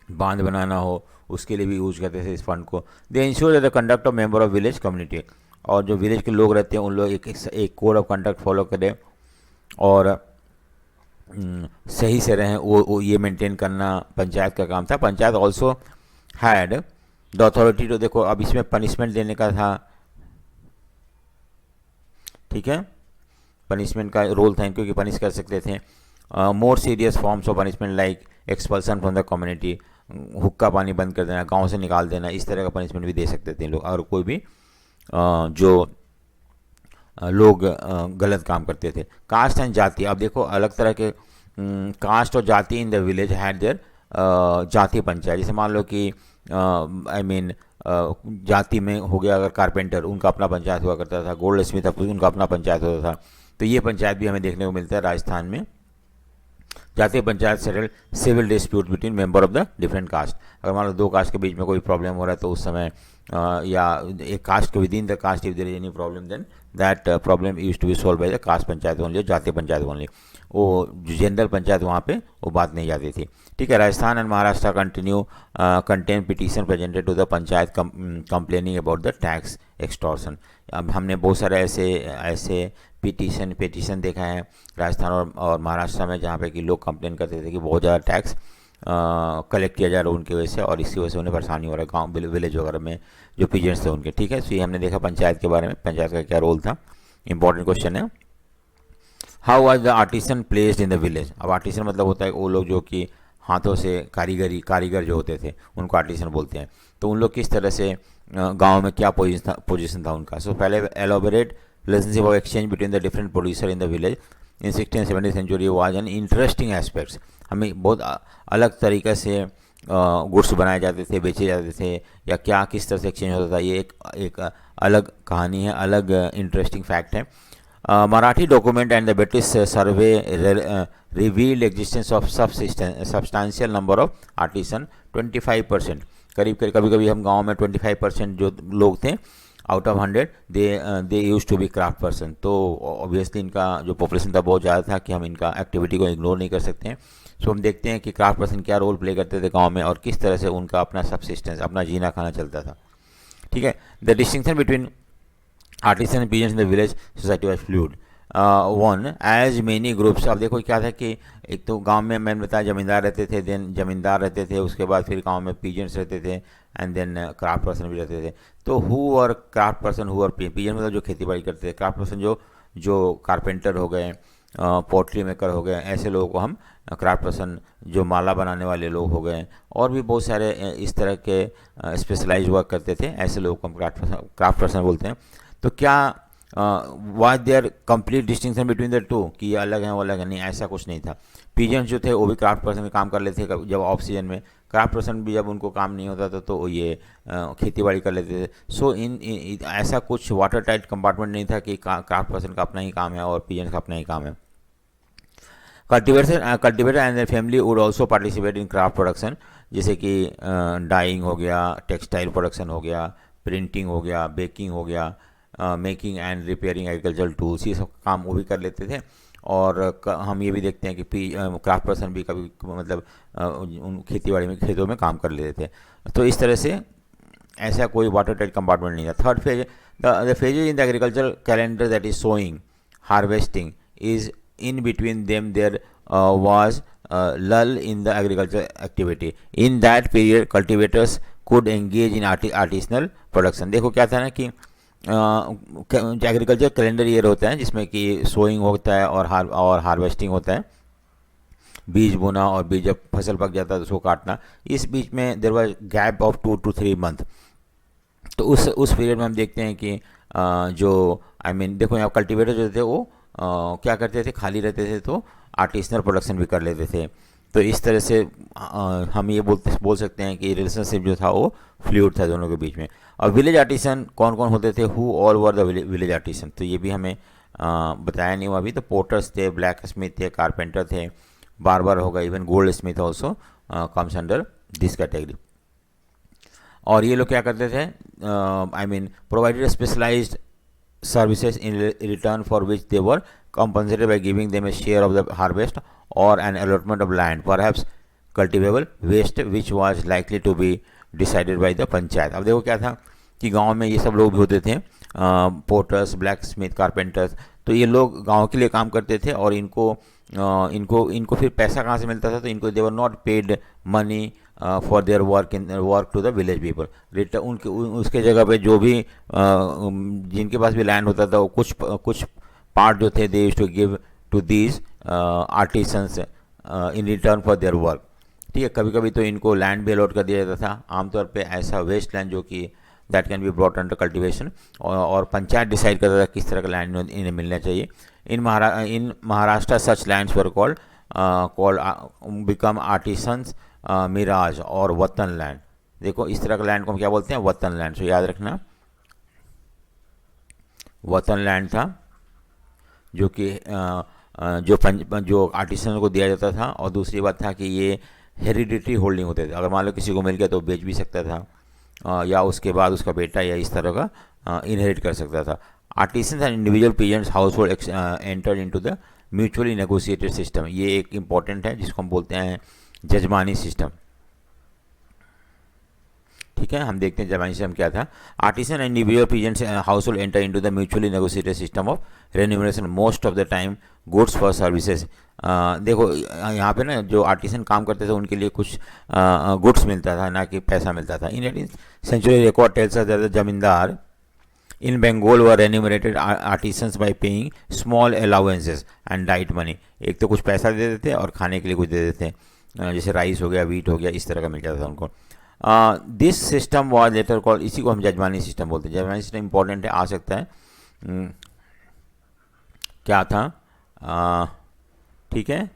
बांध बनाना हो, उसके लिए भी यूज करते थे इस फंड को। दे ensure the conduct of member of village community, और जो विलेज के लोग रहते हैं उन लोग एक कोड ऑफ कंडक्ट फॉलो करें और सही से रहें, वो ये मेंटेन करना पंचायत का काम था। Panchayat also had the authority to, देखो अब इसमें पनिशमेंट देने का था, ठीक है, पनिशमेंट का रोल था इनको कि पनिश कर सकते थे। More serious forms of punishment like expulsion from the community, हुक्का पानी बंद कर देना, गांव से निकाल देना, इस तरह का पनिशमेंट भी दे सकते थे लोग, और कोई भी जो लोग गलत काम करते थे। कास्ट एंड जाति, अब देखो अलग तरह के कास्ट और जाति इन द विलेज हैड देयर जाति पंचायत। जैसे मान लो कि आई मीन जाति में हो गया अगर कारपेंटर, उनका अपना पंचायत हुआ करता था, गोल्ड स्मिथ उनका अपना पंचायत होता था। तो ये पंचायत भी हमें देखने को मिलता है राजस्थान में। जातीय panchayat settle civil dispute between member of the different caste. अगर मान लो दो कास्ट के बीच में कोई प्रॉब्लम हो रहा है तो उस समय या एक कास्ट के within the caste if there is any problem then that problem used to be solve by the caste panchayat only, जातीय पंचायत ओनली। वो जो जनरल पंचायत वहाँ पे वो बात नहीं जाती थी, ठीक है। Rajasthan and Maharashtra continue contain petition presented to the panchayat complaining about the tax extortion. अब हमने बहुत सारे ऐसे पिटीशन देखा है राजस्थान और महाराष्ट्र में, जहाँ पे कि लोग कंप्लेन करते थे कि बहुत ज़्यादा टैक्स कलेक्ट किया जा रहा है उनकी वजह से, और इसकी वजह से उन्हें परेशानी हो रहा है गाँव विलेज वगैरह में जो पीजेंट्स थे उनके, ठीक है। तो ये हमने देखा पंचायत के बारे में, पंचायत का क्या रोल था, इंपॉर्टेंट क्वेश्चन है। How was the artisan placed in the village. अब आर्टिसन मतलब होता है वो लोग जो कि हाथों से कारीगर जो होते थे उनको आर्टिसन बोलते हैं। तो उन लोग किस तरह से गांव में क्या पोजीशन था उनका। सो पहले elaborate relationship of exchange between the different producer in the village in 16th 17th century was an interesting aspects. हमें बहुत अलग तरीके से गुड्स बनाए जाते थे, बेचे जाते थे, या क्या किस तरह से एक्सचेंज होता था, ये एक अलग कहानी है, अलग इंटरेस्टिंग फैक्ट है। Marathi document and the British survey revealed existence of substantial number of artisan 25%। करीब कभी कभी हम गांव में 25% जो लोग थे out of 100 they use to be craft person. तो ऑब्वियसली इनका जो पॉपुलेशन था बहुत ज़्यादा था कि हम इनका एक्टिविटी को इग्नोर नहीं कर सकते हैं। सो हम देखते हैं कि क्राफ्ट पर्सन क्या रोल प्ले करते थे गाँव में और किस तरह से उनका अपना सबसिस्टेंस, अपना जीना खाना चलता था, ठीक है। The distinction between artisan and peasants in the village society was fluid one as many groups. अब देखो क्या था कि एक तो गांव में मैंने बताया जमींदार रहते थे, देन जमींदार रहते थे, उसके बाद फिर गांव में पीजेंट्स रहते थे, एंड देन क्राफ्ट पर्सन भी रहते थे। तो हु और क्राफ्ट पर्सन, हु और पीजेंट मतलब जो खेती बाड़ी करते थे, क्राफ्ट पर्सन जो कारपेंटर हो गए, पोट्री मेकर हो गए, ऐसे लोगों को हम क्राफ्ट पर्सन, जो माला बनाने वाले लोग हो गए, और भी बहुत सारे इस तरह के स्पेशलाइज वर्क करते थे, ऐसे लोगों को हम क्राफ्ट पर्सन बोलते हैं। तो क्या was there complete distinction between the two कि ये अलग हैं वो अलग है, नहीं, ऐसा कुछ नहीं था। पीजेंट्स जो थे वो भी क्राफ्ट पर्सन में काम कर लेते थे जब ऑफ सीजन में, क्राफ्ट पर्सन भी जब उनको काम नहीं होता था तो ये खेती बाड़ी कर लेते थे। सो ऐसा कुछ वाटर टाइट कंपार्टमेंट नहीं था कि क्राफ्ट पर्सन का अपना ही काम है और पीजेंट्स का अपना ही काम है। Cultivator and their family would also participate in craft production, जैसे कि डाइंग हो गया, टेक्सटाइल प्रोडक्शन हो गया, प्रिंटिंग हो गया, बेकिंग हो गया, making and repairing agricultural tools, ये सब काम वो भी कर लेते थे। और हम ये भी देखते हैं कि क्राफ्ट पर्सन भी कभी मतलब उन खेती बाड़ी में खेतों में काम कर लेते थे। तो इस तरह से ऐसा कोई वाटर टाइट कंपार्टमेंट नहीं था। Third phase, the phases in the agriculture calendar that is sowing, harvesting is in between them there was a lull in the agriculture activity. In that period cultivators could engage in artisanal production। देखो क्या था ना कि agriculture calendar year होता है जिसमें कि sowing होता है और हार्वेस्टिंग होता है, बीज बोना और बीज जब फसल पक जाता है तो उसको काटना। इस बीच में there was gap of 2 to 3 month। तो उस पीरियड में हम देखते हैं कि जो देखो यहाँ कल्टिवेटर जो थे वो क्या करते थे, खाली रहते थे तो आर्टिसनल प्रोडक्शन भी कर लेते थे। तो इस तरह से हम ये बोल सकते हैं कि रिलेशनशिप जो था वो फ्लूइड था दोनों के बीच में। और विलेज आर्टिसन कौन कौन होते थे, who all were the village artisan, तो ये भी हमें बताया नहीं हुआ अभी। तो पोर्टर्स थे, ब्लैक स्मिथ थे, कारपेंटर थे, बार्बर होगा, even goldsmith also comes under this category. और ये लोग क्या करते थे, provided specialised services in return for which they were compensated by giving them a share of the harvest or an allotment of land, perhaps cultivable waste, which was likely to be decided by the panchayat. अब देखो क्या था कि गांव में ये सब लोग भी होते थे, पोर्टर्स, ब्लैक स्मिथ, कारपेंटर्स, तो ये लोग गांव के लिए काम करते थे और इनको फिर पैसा कहाँ से मिलता था, तो इनको they were not paid money for their work to the village people. Return उनके उसके जगह पे जो भी जिनके पास भी लैंड होता था वो कुछ पार्ट जो थे they used to give to these artisans in return for their work. ठीक है, कभी कभी तो इनको लैंड भी अलॉट कर दिया जाता था, आमतौर पे ऐसा वेस्ट लैंड जो कि that can be brought under cultivation, और पंचायत डिसाइड करता था किस तरह का लैंड इन्हें मिलना चाहिए। In Maharashtra such lands were called become artisans miras और वतन लैंड। देखो इस तरह का लैंड को हम क्या बोलते हैं, वतन लैंड। सो याद रखना वतन लैंड था जो कि जो आर्टिसन को दिया जाता था, और दूसरी बात था कि ये हेरिडिटरी होल्डिंग होते थे, अगर मान लो किसी को मिल गया तो बेच भी सकता था, या उसके बाद उसका बेटा या इस तरह का इनहेरिट कर सकता था। Artisans and individual peasants house hold entered into the mutually negotiated system. ये एक इंपॉर्टेंट है जिसको हम बोलते हैं जजमानी सिस्टम। ठीक है, हम देखते हैं जजमानी सिस्टम क्या था। Artisan and individual peasants house hold enter into the mutually negotiated system of remuneration most of the time goods for services. देखो यहाँ पे ना जो आर्टिसन काम करते थे उनके लिए कुछ गुड्स मिलता था, ना कि पैसा मिलता था। In 18th century record tells us that the zamindar in Bengal were remunerated artisans by paying small allowances and diet money. एक तो कुछ पैसा दे देते और खाने के लिए कुछ दे देते, जैसे राइस हो गया, वीट हो गया, इस तरह का मिल जाता था उनको। This system was later called, इसी को हम जजमानी सिस्टम बोलते हैं। जजमानी सिस्टम इंपॉर्टेंट है, आ सकता है। क्या था, ठीक है,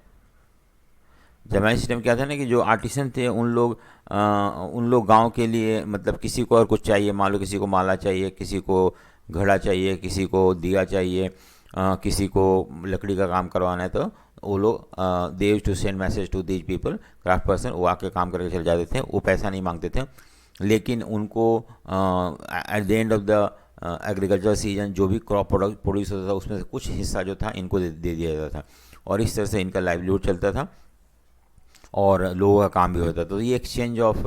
जजमानी सिस्टम क्या था ना कि जो आर्टिसन थे उन लोग गांव के लिए, मतलब किसी को और कुछ चाहिए, मान लो किसी को माला चाहिए, किसी को घड़ा चाहिए, किसी को दिया चाहिए, किसी को लकड़ी का काम करवाना है, तो वो लोग they used to send message to these people, craft person, वो आके काम करके चले जाते थे। वो पैसा नहीं मांगते थे, लेकिन उनको at the end of the agriculture season जो भी क्रॉप प्रोड्यूस होता था उसमें से कुछ हिस्सा जो था इनको दे दिया जाता था, और इस तरह से इनका लाइवलीहुड चलता था और लोगों का काम भी होता था। तो ये एक्सचेंज ऑफ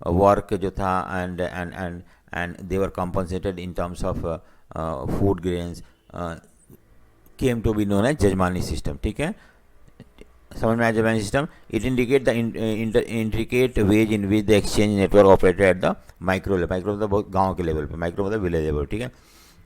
वर्क जो था and they were compensated in terms of food grains came to be known as jajmani system. ठीक है, समझ में आया jajmani system. It indicate the intricate ways in which the exchange network operated at the micro level. Micro मतलब बहुत गाँव के level पे, माइक्रो मतलब विलेज लेवल। ठीक है,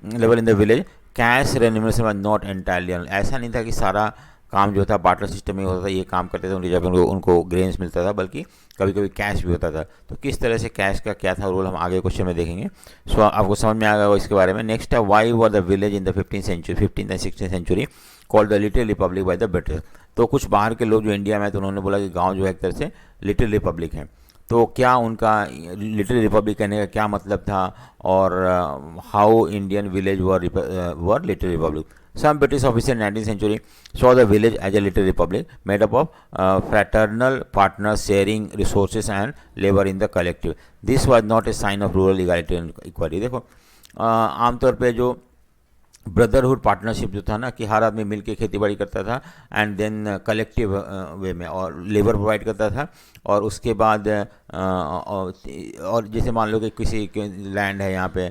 level in the village cash remuneration was not entirely, ऐसा नहीं था कि सारा काम जो था बार्टर सिस्टम में होता था, ये काम करते थे उनकी जगह उनको ग्रेन्स मिलता था, बल्कि कभी कभी कैश भी होता था। तो किस तरह से कैश का क्या था रोल हम आगे क्वेश्चन में देखेंगे। सो आपको समझ में आएगा इसके बारे में। नेक्स्ट है, why were the village in the 15th and 16th century called the little republic by the British. तो कुछ बाहर के लोग जो इंडिया में, तो उन्होंने बोला कि गाँव जो है एक तरह से लिटिल रिपब्लिक है। तो क्या उनका लिटिल रिपब्लिक कहने का क्या मतलब था, और how Indian village were little Republic. Some British officers in 19th century saw the village as a little republic made up of fraternal partners sharing resources and labor in the collective. This was not a sign of rural equality and equality. देखो आमतौर पे जो brotherhood partnership जो था ना कि हर आदमी मिल के खेती बाड़ी करता था एंड देन कलेक्टिव वे में, और लेबर प्रोवाइड करता था, और उसके बाद और जैसे मान लो कि किसी लैंड है यहाँ पे,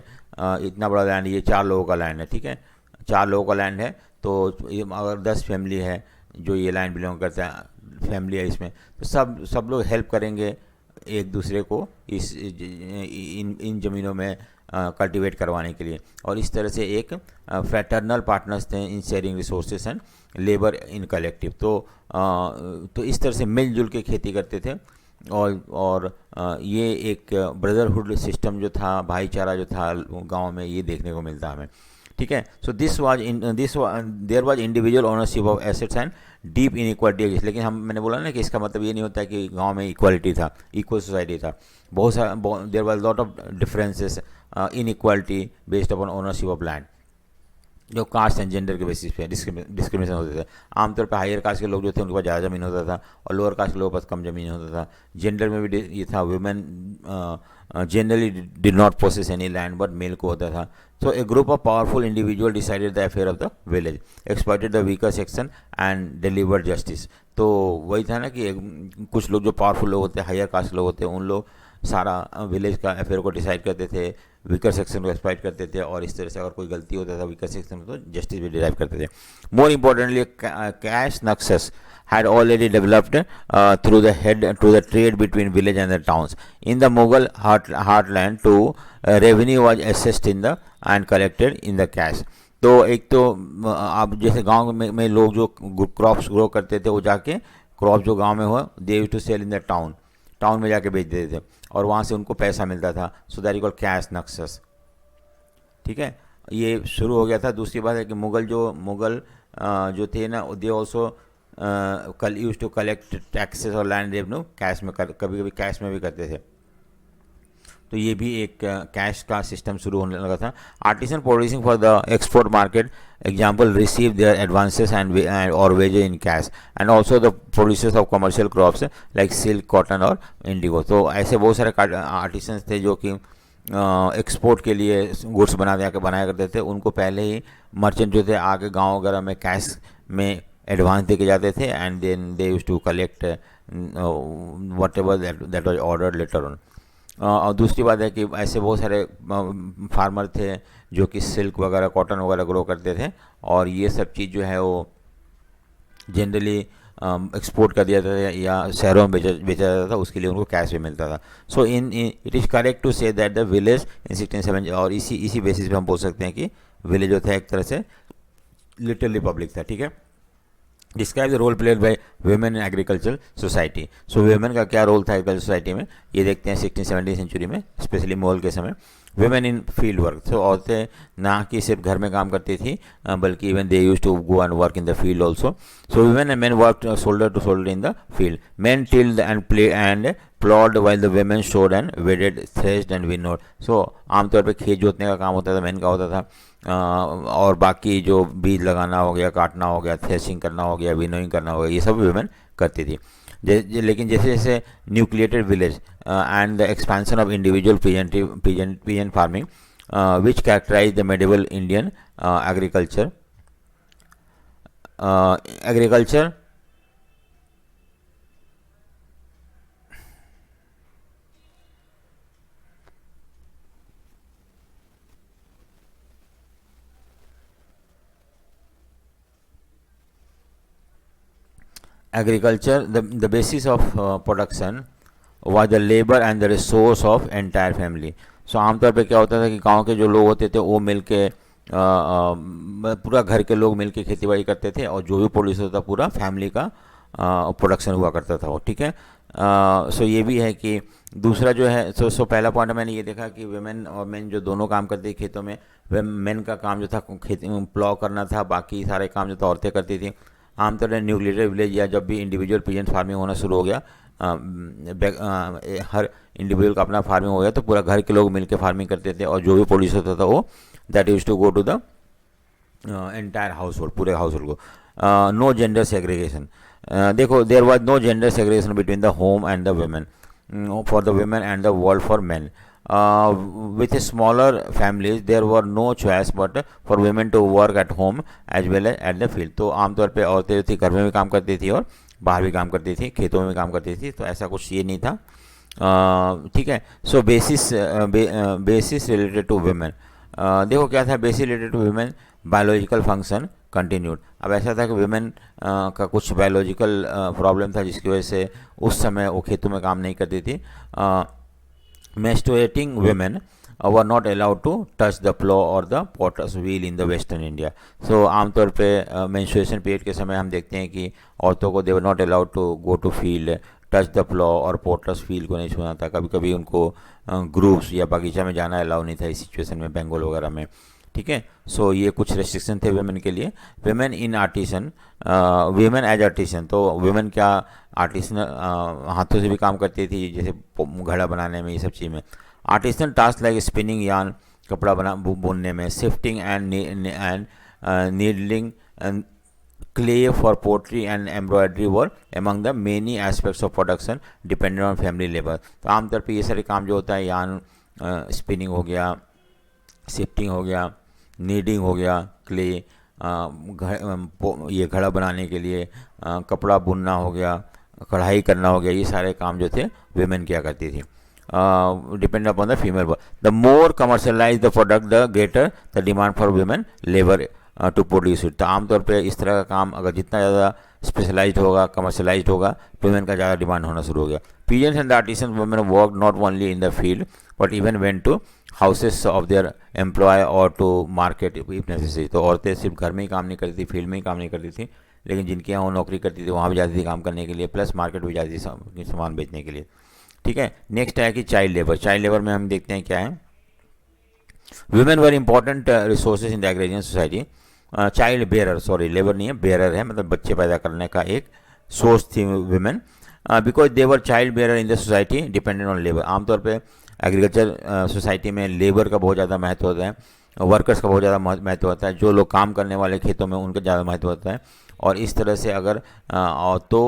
इतना बड़ा लैंड, ये 4 लोगों का लैंड है। ठीक है, 4 लोगों का लैंड है, तो अगर 10 फैमिली है जो ये लैंड बिलोंग करता है, फैमिली है इसमें, तो सब लोग हेल्प करेंगे एक दूसरे को इन ज़मीनों में कल्टीवेट करवाने के लिए, और इस तरह से एक फ्रैटर्नल पार्टनर्स थे in sharing resources and labour in collective. तो इस तरह से मिलजुल के खेती करते थे, और ये एक ब्रदरहुड सिस्टम जो था, भाईचारा जो था गांव में, ये देखने को मिलता हमें। ठीक है, so there was individual ownership of assets and deep inequality. लेकिन मैंने बोला ना कि इसका मतलब ये नहीं होता कि गांव में इक्वालिटी था, इक्वल सोसाइटी था। बहुत सारा there was lot of differences, inequality based upon ownership of land. जो कास्ट एंड जेंडर के बेसिस पे डिस्क्रिमिनेशन होते थे। आमतौर पर हायर कास्ट के लोग जो थे उनके पास ज़्यादा ज़मीन होता था और लोअर कास्ट के लोगों के पास कम ज़मीन होता था। जेंडर में भी ये था, women generally did not possess any land but male को होता था। So a group of powerful individual decided the affair of the village, exploited the weaker section and delivered justice. तो वही था ना कि कुछ लोग जो पावरफुल लोग होते हैं, हायर कास्ट लोग होते हैं, उन लोग सारा विलेज का अफेयर को डिसाइड करते थे, वीकर सेक्शन को एक्सप्लॉइट करते थे, और इस तरह से अगर कोई गलती होता था वीकर सेक्शन में तो जस्टिस भी डिराइव करते थे। More importantly cash nexus had already developed through the trade between village and the towns. In the Mughal heartland too, revenue was assessed in the and collected in the cash. तो एक तो आप जैसे गांव में लोग जो क्रॉप्स ग्रो करते थे वो जाके क्रॉप जो गांव में हुआ they used to sell in the town में जाके बेच देते थे और वहाँ से उनको पैसा मिलता था। So that is called cash nexus. ठीक है, ये शुरू हो गया था। दूसरी बात है कि मुगल जो थे ना, they also use to collect taxes और लैंड रेवेन्यू कैश में, कभी कभी कैश में भी करते थे। तो ये भी एक कैश का सिस्टम शुरू होने लगा था। Artisan producing for the export market example receive their advances and और wages in cash and also the producers of commercial crops like silk, cotton और इंडिगो। तो ऐसे बहुत सारे आर्टिसंस थे जो कि एक्सपोर्ट के लिए गुड्स बनाया करते थे। उनको पहले ही मर्चेंट जो थे आगे गाँव वगैरह में कैश में एडवांस देके जाते थे and then they used to collect whatever that was ordered later on. और दूसरी बात है कि ऐसे बहुत सारे फार्मर थे जो कि सिल्क वगैरह, कॉटन वगैरह ग्रो करते थे और ये सब चीज़ जो है वो जनरली एक्सपोर्ट कर दिया जाता था या शहरों में बेचा जाता था, उसके लिए उनको कैश भी मिलता था। So it is correct to say that the village in 1670, और इसी बेसिस पे हम बोल सकते हैं कि विलेज जो था एक तरह से लिटरली पब्लिक था। ठीक है, describe the role played by women in agriculture society. So women का क्या रोल था एग्रीकल्चर सोसाइटी में, ये देखते हैं 16th-17th सेंचुरी में, स्पेशली मुगल के समय। वुमेन इन फील्ड वर्क, तो औरतें ना कि सिर्फ घर में काम करती थी बल्कि even they use to go and work in the field also. So women and man work shoulder to shoulder in the field. Man tilled and play and ploughed while the women sowed and weeded, threshed and winnowed। सो आमतौर पे खेत जोतने का काम होता था, man का होता था, और बाकी जो बीज लगाना हो गया, काटना हो गया, थ्रेशिंग करना हो गया, विनोइंग करना हो गया, ये सब वुमेन करती थी। लेकिन जैसे जैसे nucleated village and the expansion of individual peasant farming which characterize the medieval Indian agriculture Agriculture, the basis of production was the labor and the resource of entire family। सो आमतौर पे क्या होता था कि गांव के जो लोग होते थे वो मिल के पूरा घर के लोग मिल के खेती बाड़ी करते थे और जो भी प्रोड्यूस होता था पूरा फैमिली का प्रोडक्शन हुआ करता था वो। ठीक है, सो ये भी है कि दूसरा जो है सो पहला पॉइंट मैंने ये देखा कि वुमेन और मेन जो दोनों काम करते थे खेतों में, मेन का काम जो था खेती प्लॉ करना था, बाकी सारे काम जो था औरतें करती थी। आमतौर पर न्यूक्लिएटेड विलेज या जब भी इंडिविजुअल पीजेंट फार्मिंग होना शुरू हो गया, हर इंडिविजुअल का अपना फार्मिंग हो गया तो पूरा घर के लोग मिलकर फार्मिंग करते थे और जो भी प्रोड्यूस होता था वो that use to go to the entire household, पूरे हाउस होल्ड को। नो जेंडर सेग्रीगेशन, देखो there was no gender segregation between the home and the women, for the women and the world for men. With smaller families there were no choice but for women to work at home as well as at the field। तो आमतौर पे औरतें थी घर में भी काम करती थी और बाहर भी काम करती थी, खेतों में भी काम करती थी, तो ऐसा कुछ ये नहीं था। ठीक है, so basis related to women, देखो क्या था basis related to women, biological function continued. अब ऐसा था कि वुमेन का कुछ बायोलॉजिकल प्रॉब्लम था जिसकी वजह से उस समय वो खेतों में काम नहीं करती थी। menstruating women were not allowed to touch the plow or the potter's wheel in the western India। so आमतौर पे menstruation period के समय हम देखते हैं कि औरतों को they were not allowed to go to field, touch the plow और potter's wheel को नहीं छूना था। कभी कभी उनको ग्रुप्स या बगीचा में जाना अलाउ नहीं था इस सिचुएशन में, बंगाल वगैरह में। ठीक है, सो ये कुछ रेस्ट्रिक्शन थे वुमेन के लिए। Women in artisan, women as artisan, तो वुमेन क्या आर्टिसन हाथों से भी काम करती थी, जैसे घड़ा बनाने में, ये सब चीज़ में। Artisan task like spinning yarn, कपड़ा बुनने में, shifting and needling and clay for pottery and embroidery were among the many aspects of production dependent on family labor. तो आमतौर पे ये सारे काम जो होता है, यार्न स्पिनिंग हो गया, शिफ्टिंग हो गया, नीडिंग हो गया, क्ले ये घड़ा बनाने के लिए, कपड़ा बुनना हो गया, कढ़ाई करना हो गया, ये सारे काम जो थे वेमेन किया करती थी. Depend upon the female work. The more commercialized the product, the greater the demand for women labor to produce it. तो आमतौर पे इस तरह का काम अगर जितना ज़्यादा स्पेशलाइज्ड होगा, कमर्शलाइज्ड होगा, वुमेन का ज़्यादा डिमांड होना शुरू हो गया. Peasants and the artisans women worked not only in the field but even went to houses of their employer or to market if necessary. तो औरतें सिर्फ घर में ही काम नहीं करती थी, फील्ड में ही काम नहीं करती थी, लेकिन जिनके यहाँ वो नौकरी करती थी वहाँ भी जाती थी काम करने के लिए, प्लस मार्केट भी जाती थी सामान बेचने के लिए. ठीक है. नेक्स्ट है कि चाइल्ड लेबर. चाइल्ड लेबर में हम देखते हैं क्या है. Women were important resources in the agrarian society. Child bearer, sorry labour नहीं है, बेरर है, मतलब बच्चे पैदा करने का एक सोर्स थी women, because they were child bearer in the society dependent on labour. आमतौर पे एग्रीकल्चर सोसाइटी में लेबर का बहुत ज़्यादा महत्व होता है, वर्कर्स का बहुत ज़्यादा महत्व होता है, जो लोग काम करने वाले खेतों में उनका ज़्यादा महत्व होता है. और इस तरह से अगर तो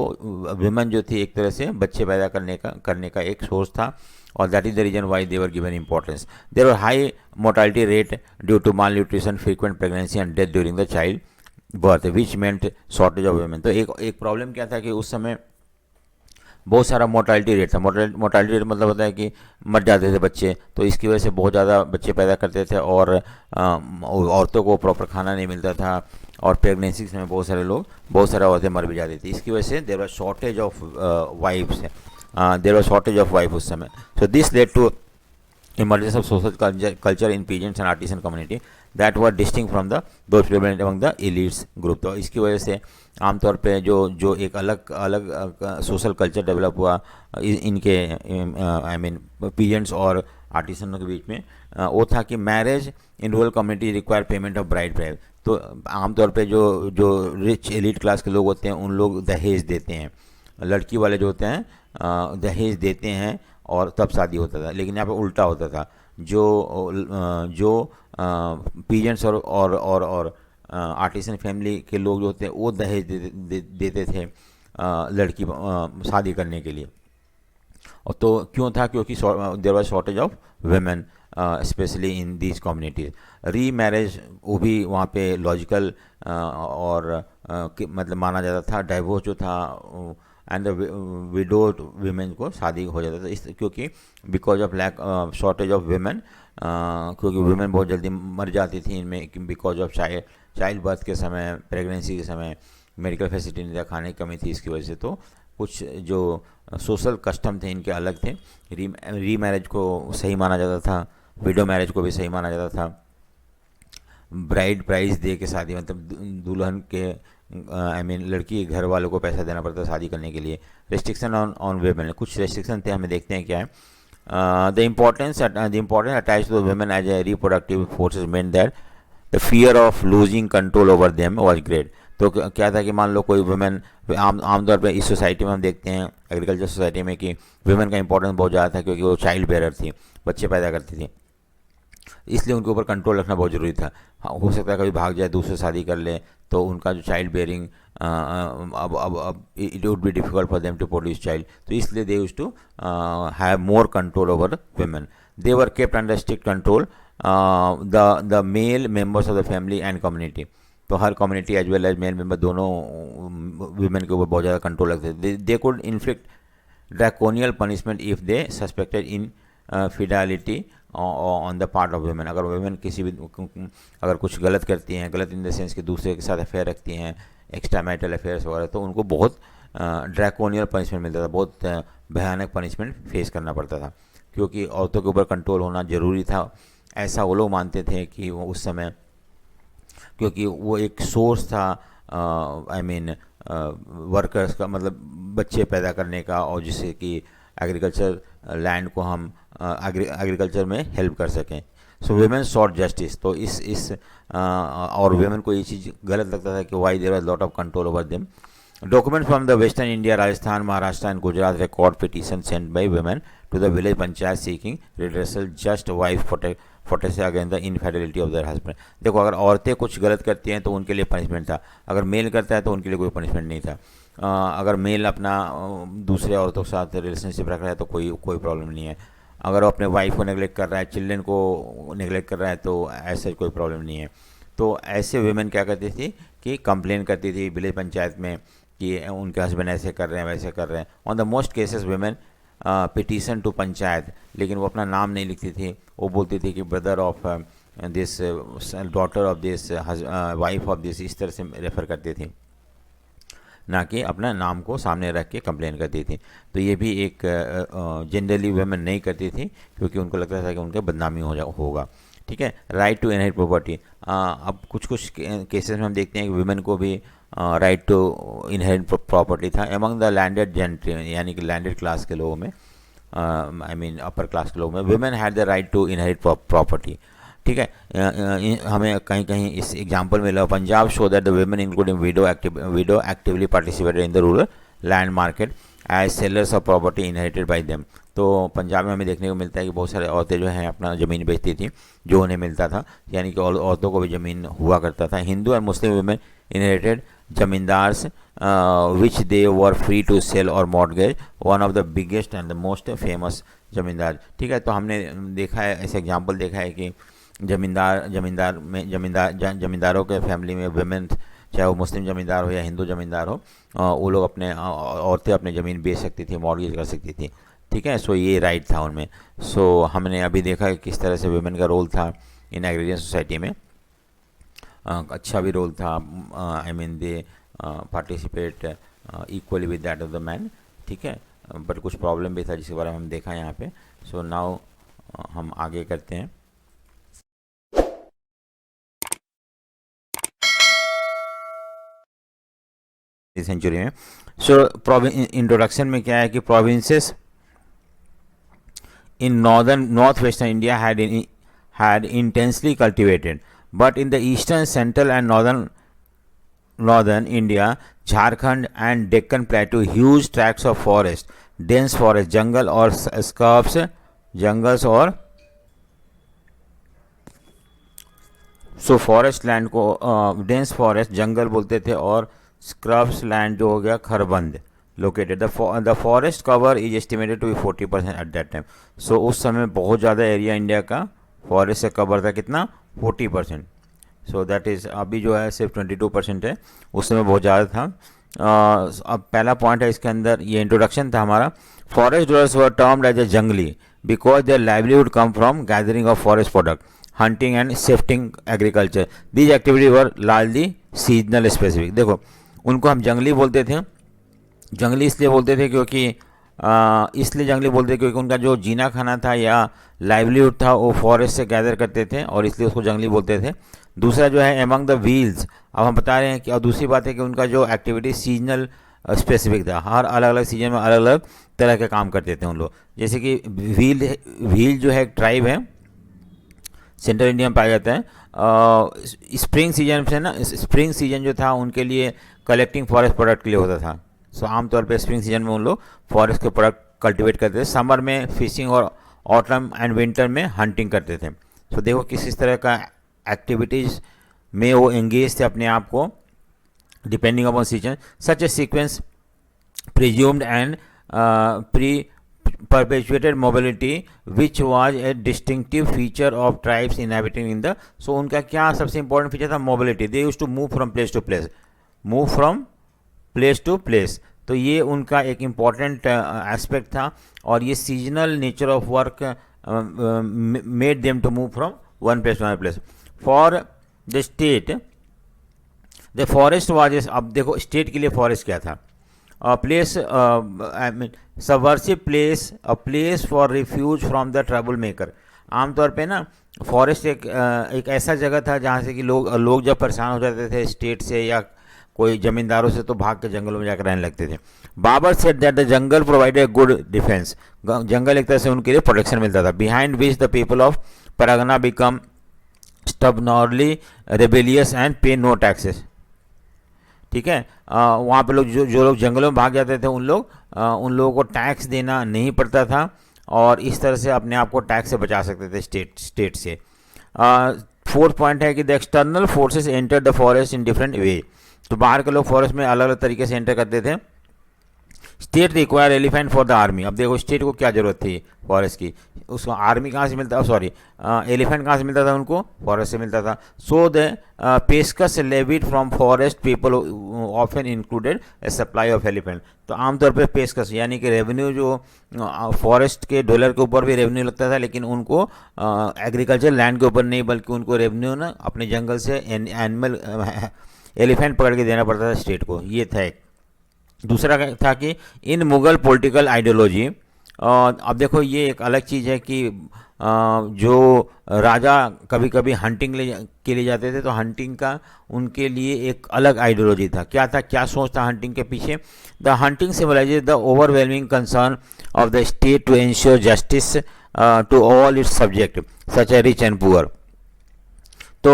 वुमेन जो थी एक तरह से बच्चे पैदा करने का एक सोर्स था, और that is the reason why they were given importance. There were high mortality rate due to malnutrition, frequent pregnancy and death during the child birth which meant shortage of women. तो एक problem क्या था कि उस समय बहुत सारा mortality rate था. मोर्टालिटी रेट मतलब होता है कि मर जाते थे बच्चे, तो इसकी वजह से बहुत ज़्यादा बच्चे पैदा करते थे, और औरतों को प्रॉपर खाना नहीं मिलता था, और प्रेगनेंसी के समय बहुत सारे औरतें मर भी जाती थी. इसकी वजह से there was shortage of wives, there was shortage of wife उस समय. So this led to emergence of social culture in peasants and artisan community that were distinct from the those prevalent among the elites group. तो इसकी वजह से आमतौर पे जो एक अलग सोशल कल्चर डेवलप हुआ इनके आई मीन पीजेंट्स और आर्टिसनों के बीच में, वो था कि marriage in rural community require payment of bride price. तो आमतौर पे जो रिच एलिट क्लास के लोग होते हैं उन लोग दहेज देते हैं, लड़की वाले जो होते हैं दहेज देते हैं और तब शादी होता था. लेकिन यहाँ पे उल्टा होता था, जो पीजेंट्स और आर्टिसन फैमिली के लोग जो होते हैं वो दहेज देते थे लड़की शादी करने के लिए. और तो क्यों था? क्योंकि there was shortage of women specially in these communities. Remarriage वो भी वहाँ पे लॉजिकल और मतलब माना जाता था. डाइवोर्स जो था एंड विडोड वीमेन को शादी हो जाता था, इस क्योंकि because of lack shortage of women, क्योंकि वुमेन बहुत जल्दी मर जाती थी इनमें बिकॉज ऑफ चाइल्ड बर्थ के समय, प्रेगनेंसी के समय मेडिकल फैसिलिटी नहीं था, खाने की कमी थी. इसकी वजह से तो कुछ जो सोशल कस्टम थे इनके अलग थे. री मैरिज को सही माना जाता था, विडो मैरिज को भी सही माना जाता था. ब्राइड प्राइस दे के शादी, मतलब दुल्हन के आई मीन लड़की के घर वालों को पैसा देना पड़ता शादी करने के लिए. रेस्ट्रिक्शन ऑन वेमेन, कुछ रेस्ट्रिक्शन थे, हमें देखते हैं क्या है. The importance attach to women as a reproductive forces meant that the fear of losing control over them was great. तो क्या था कि मान लो कोई वुमेन, आमतौर पर इस सोसाइटी में हम देखते हैं एग्रीकल्चर सोसाइटी में कि वुमेन का इंपॉर्टेंस बहुत ज़्यादा था, क्योंकि वो चाइल्ड बेरर थी, बच्चे पैदा करती थी, इसलिए उनके ऊपर कंट्रोल रखना बहुत ज़रूरी था. हो सकता है कभी भाग जाए, दूसरे शादी कर ले, तो उनका जो चाइल्ड बेयरिंग अब it would be difficult for them to produce child. तो इसलिए they used to have more control over women. They were kept under strict control the male members of the family and community. तो हर community as well as male member दोनों women के ऊपर बहुत ज़्यादा control रखते थे. They could inflict draconian punishment if they suspected infidelity on the part of women. अगर वुमेन किसी भी अगर कुछ गलत करती हैं, गलत इन द सेंस कि दूसरे के साथ अफेयर रखती हैं, एक्स्ट्रा मैरिटल अफेयर्स वगैरह, तो उनको बहुत ड्रैकोनियल पनिशमेंट मिलता था, बहुत भयानक पनिशमेंट फेस करना पड़ता था, क्योंकि औरतों के ऊपर कंट्रोल होना ज़रूरी था. ऐसा वो लोग मानते थे कि वो उस समय, क्योंकि वो एक सोर्स था आई मीन वर्कर्स का, मतलब बच्चे पैदा करने का, और जिससे कि एग्रीकल्चर लैंड को हम एग्रीकल्चर में हेल्प कर सकें. So women sought justice. तो इस और वुमेन को ये चीज़ गलत लगता था कि why there was lot of control over them. Document from the western India, Rajasthan, Maharashtra and Gujarat record petition sent by women to the village panchayat seeking redressal just wife protest against the infidelity of their husband. देखो, अगर औरतें कुछ गलत करती हैं तो उनके लिए पनिशमेंट था, अगर मेल करता है तो उनके लिए कोई पनिशमेंट नहीं था। अगर मेल अपना दूसरे औरतों के साथ रिलेशनशिप रख रहा है तो कोई प्रॉब्लम नहीं है। अगर वो अपने वाइफ को नेगलेक्ट कर रहा है, चिल्ड्रन को नेगलेक्ट कर रहा है, तो ऐसा कोई प्रॉब्लम नहीं है। तो ऐसे वुमेन क्या करती थी कि कंप्लेन करती थी विलेज पंचायत में कि उनके हस्बैंड ऐसे कर रहे हैं, वैसे कर रहे हैं। On the most cases women petition to panchayat, लेकिन वो अपना नाम नहीं लिखती थी। वो बोलती थी कि brother of this, daughter of this, wife of this, इस तरह से रेफ़र करती थी, ना कि अपना नाम को सामने रख के कंप्लेन करती थी। तो ये भी एक जनरली वुमेन नहीं करती थी, क्योंकि उनको लगता था कि उनके बदनामी होगा। ठीक है। राइट टू इनहेरिट प्रॉपर्टी, अब कुछ केसेस में हम देखते हैं कि वुमेन को भी राइट टू इनहेरिट प्रॉपर्टी था अमंग द लैंडेड जेंट्री, यानी कि लैंडेड क्लास के लोगों में, आई मीन अपर क्लास के लोगों में women had the right to inherit property. ठीक है। हमें कहीं कहीं इस एग्जाम्पल मिला, Punjab show that the women including widow actively participated in the rural land market as sellers of property inherited by them. तो पंजाब में हमें देखने को मिलता है कि बहुत सारे औरतें जो हैं अपना ज़मीन बेचती थी जो उन्हें मिलता था, यानी कि औरतों को भी ज़मीन हुआ करता था। Hindu and Muslim women inherited zamindars which they were free to sell और mortgage, one of the biggest and the most famous zamindar. ठीक है। तो हमने देखा है, ऐसे एग्जाम्पल देखा है कि जमींदारों के फैमिली में वुमेन, चाहे वो मुस्लिम ज़मींदार हो या हिंदू ज़मींदार हो, वो लोग अपने औरतें अपनी ज़मीन बेच सकती थी, मॉर्गेज कर सकती थी। ठीक है। सो ये राइट था उनमें। सो हमने अभी देखा कि किस तरह से वुमेन का रोल था इन एग्रीरियन सोसाइटी में। अच्छा भी रोल था, आई mean they participate equally with that of the man. ठीक है। बट कुछ प्रॉब्लम भी था जिसके बारे में हम देखा यहाँ पे। सो नाउ हम आगे करते हैं। सेंचुरी में सो इंट्रोडक्शन में क्या है कि provinces in northwestern India had intensely cultivated, but in the eastern, central and northern India, Jharkhand and Deccan Plateau, huge tracts of forest, dense forest, jungle or scrubs, jungles और so forest land को dense forest जंगल बोलते थे, और scrubs land जो हो गया खरबंद located. The forest cover is estimated to be 40% at that time. So उस समय बहुत ज़्यादा एरिया इंडिया का फॉरेस्ट से कवर था, कितना 40%। सो दैट इज़, अभी जो है सिर्फ 22% है, उस समय बहुत ज़्यादा था। अब पहला पॉइंट है इसके अंदर, ये इंट्रोडक्शन था हमारा। Forest dwellers were termed as a jangli because their livelihood come from gathering of forest product, hunting and shifting agriculture. These activity were largely seasonal specific. देखो, उनको हम जंगली बोलते थे। जंगली इसलिए बोलते थे क्योंकि क्योंकि उनका जो जीना खाना था या लाइवलीहुड था वो फॉरेस्ट से गैदर करते थे, और इसलिए उसको जंगली बोलते थे। दूसरा जो है एमंग द व्हील्स, अब हम बता रहे हैं कि, और दूसरी बात है कि उनका जो एक्टिविटी सीजनल स्पेसिफिक था, हर अलग अलग सीजन में अलग अलग तरह के काम करते थे उन लोग। जैसे कि व्हील जो है एक ट्राइब है, सेंट्रल इंडिया में पाया जाता है। स्प्रिंग सीजन से ना, स्प्रिंग सीजन जो था उनके लिए कलेक्टिंग फॉरेस्ट प्रोडक्ट के लिए होता था। सो आमतौर पे स्प्रिंग सीजन में उन लोग फॉरेस्ट के प्रोडक्ट कल्टीवेट करते थे। समर में फिशिंग और ऑटम एंड विंटर में हंटिंग करते थे। सो देखो किस तरह का एक्टिविटीज़ में वो एंगेज थे अपने आप को, depending upon season. Such A sequence presumed and perpetuated mobility which was a distinctive feature of tribes inhabiting in the, so उनका क्या सबसे important feature था, mobility। they used to move from place to place। तो ये उनका एक important aspect था, और ये seasonal nature of work made them to move from one place to another place। for the state the forest was, अब देखो state के लिए forest क्या था, place, I mean subversive place, a place for refuse from the trouble maker. आमतौर पे ना forest एक ऐसा जगह था जहाँ से कि लोग जब परेशान हो जाते थे स्टेट से या कोई ज़मींदारों से, तो भाग के जंगलों में जाकर रहने लगते थे। Babur said that the jungle provided a good defence, जंगल एक तरह से उनके लिए प्रोटेक्शन मिलता था। Behind which the people of pargana become stubbornly rebellious and pay no taxes. ठीक है। वहाँ पे लोग जो लोग जंगलों में भाग जाते थे उन लोगों को टैक्स देना नहीं पड़ता था, और इस तरह से अपने आप को टैक्स से बचा सकते थे स्टेट से। फोर्थ पॉइंट है कि the external forces enter the forest in different way. तो बाहर के लोग फॉरेस्ट में अलग अलग तरीके से एंटर करते थे। State require elephant for the army. अब देखो स्टेट को क्या जरूरत थी फॉरेस्ट की, उसको आर्मी कहाँ से मिलता, सॉरी एलिफेंट कहाँ से मिलता था उनको, फॉरेस्ट से मिलता था। So the peshkash levied from forest people often included a supply of elephant. तो आमतौर पर पेस्कस यानी कि रेवेन्यू जो फॉरेस्ट के डॉलर के ऊपर भी रेवेन्यू लगता था, लेकिन उनको एग्रीकल्चर लैंड के ऊपर नहीं, बल्कि उनको रेवेन्यू ना अपने जंगल से एनिमल एलिफेंट पकड़ के देना पड़ता था स्टेट को। ये था एक। दूसरा था कि इन मुगल पॉलिटिकल आइडियोलॉजी, अब देखो ये एक अलग चीज़ है कि जो राजा कभी कभी हंटिंग के लिए जाते थे, तो हंटिंग का उनके लिए एक अलग आइडियोलॉजी था। क्या था, क्या सोच था हंटिंग के पीछे? The hunting symbolises the overwhelming concern of the state to ensure justice to all its subject such a rich and poor. तो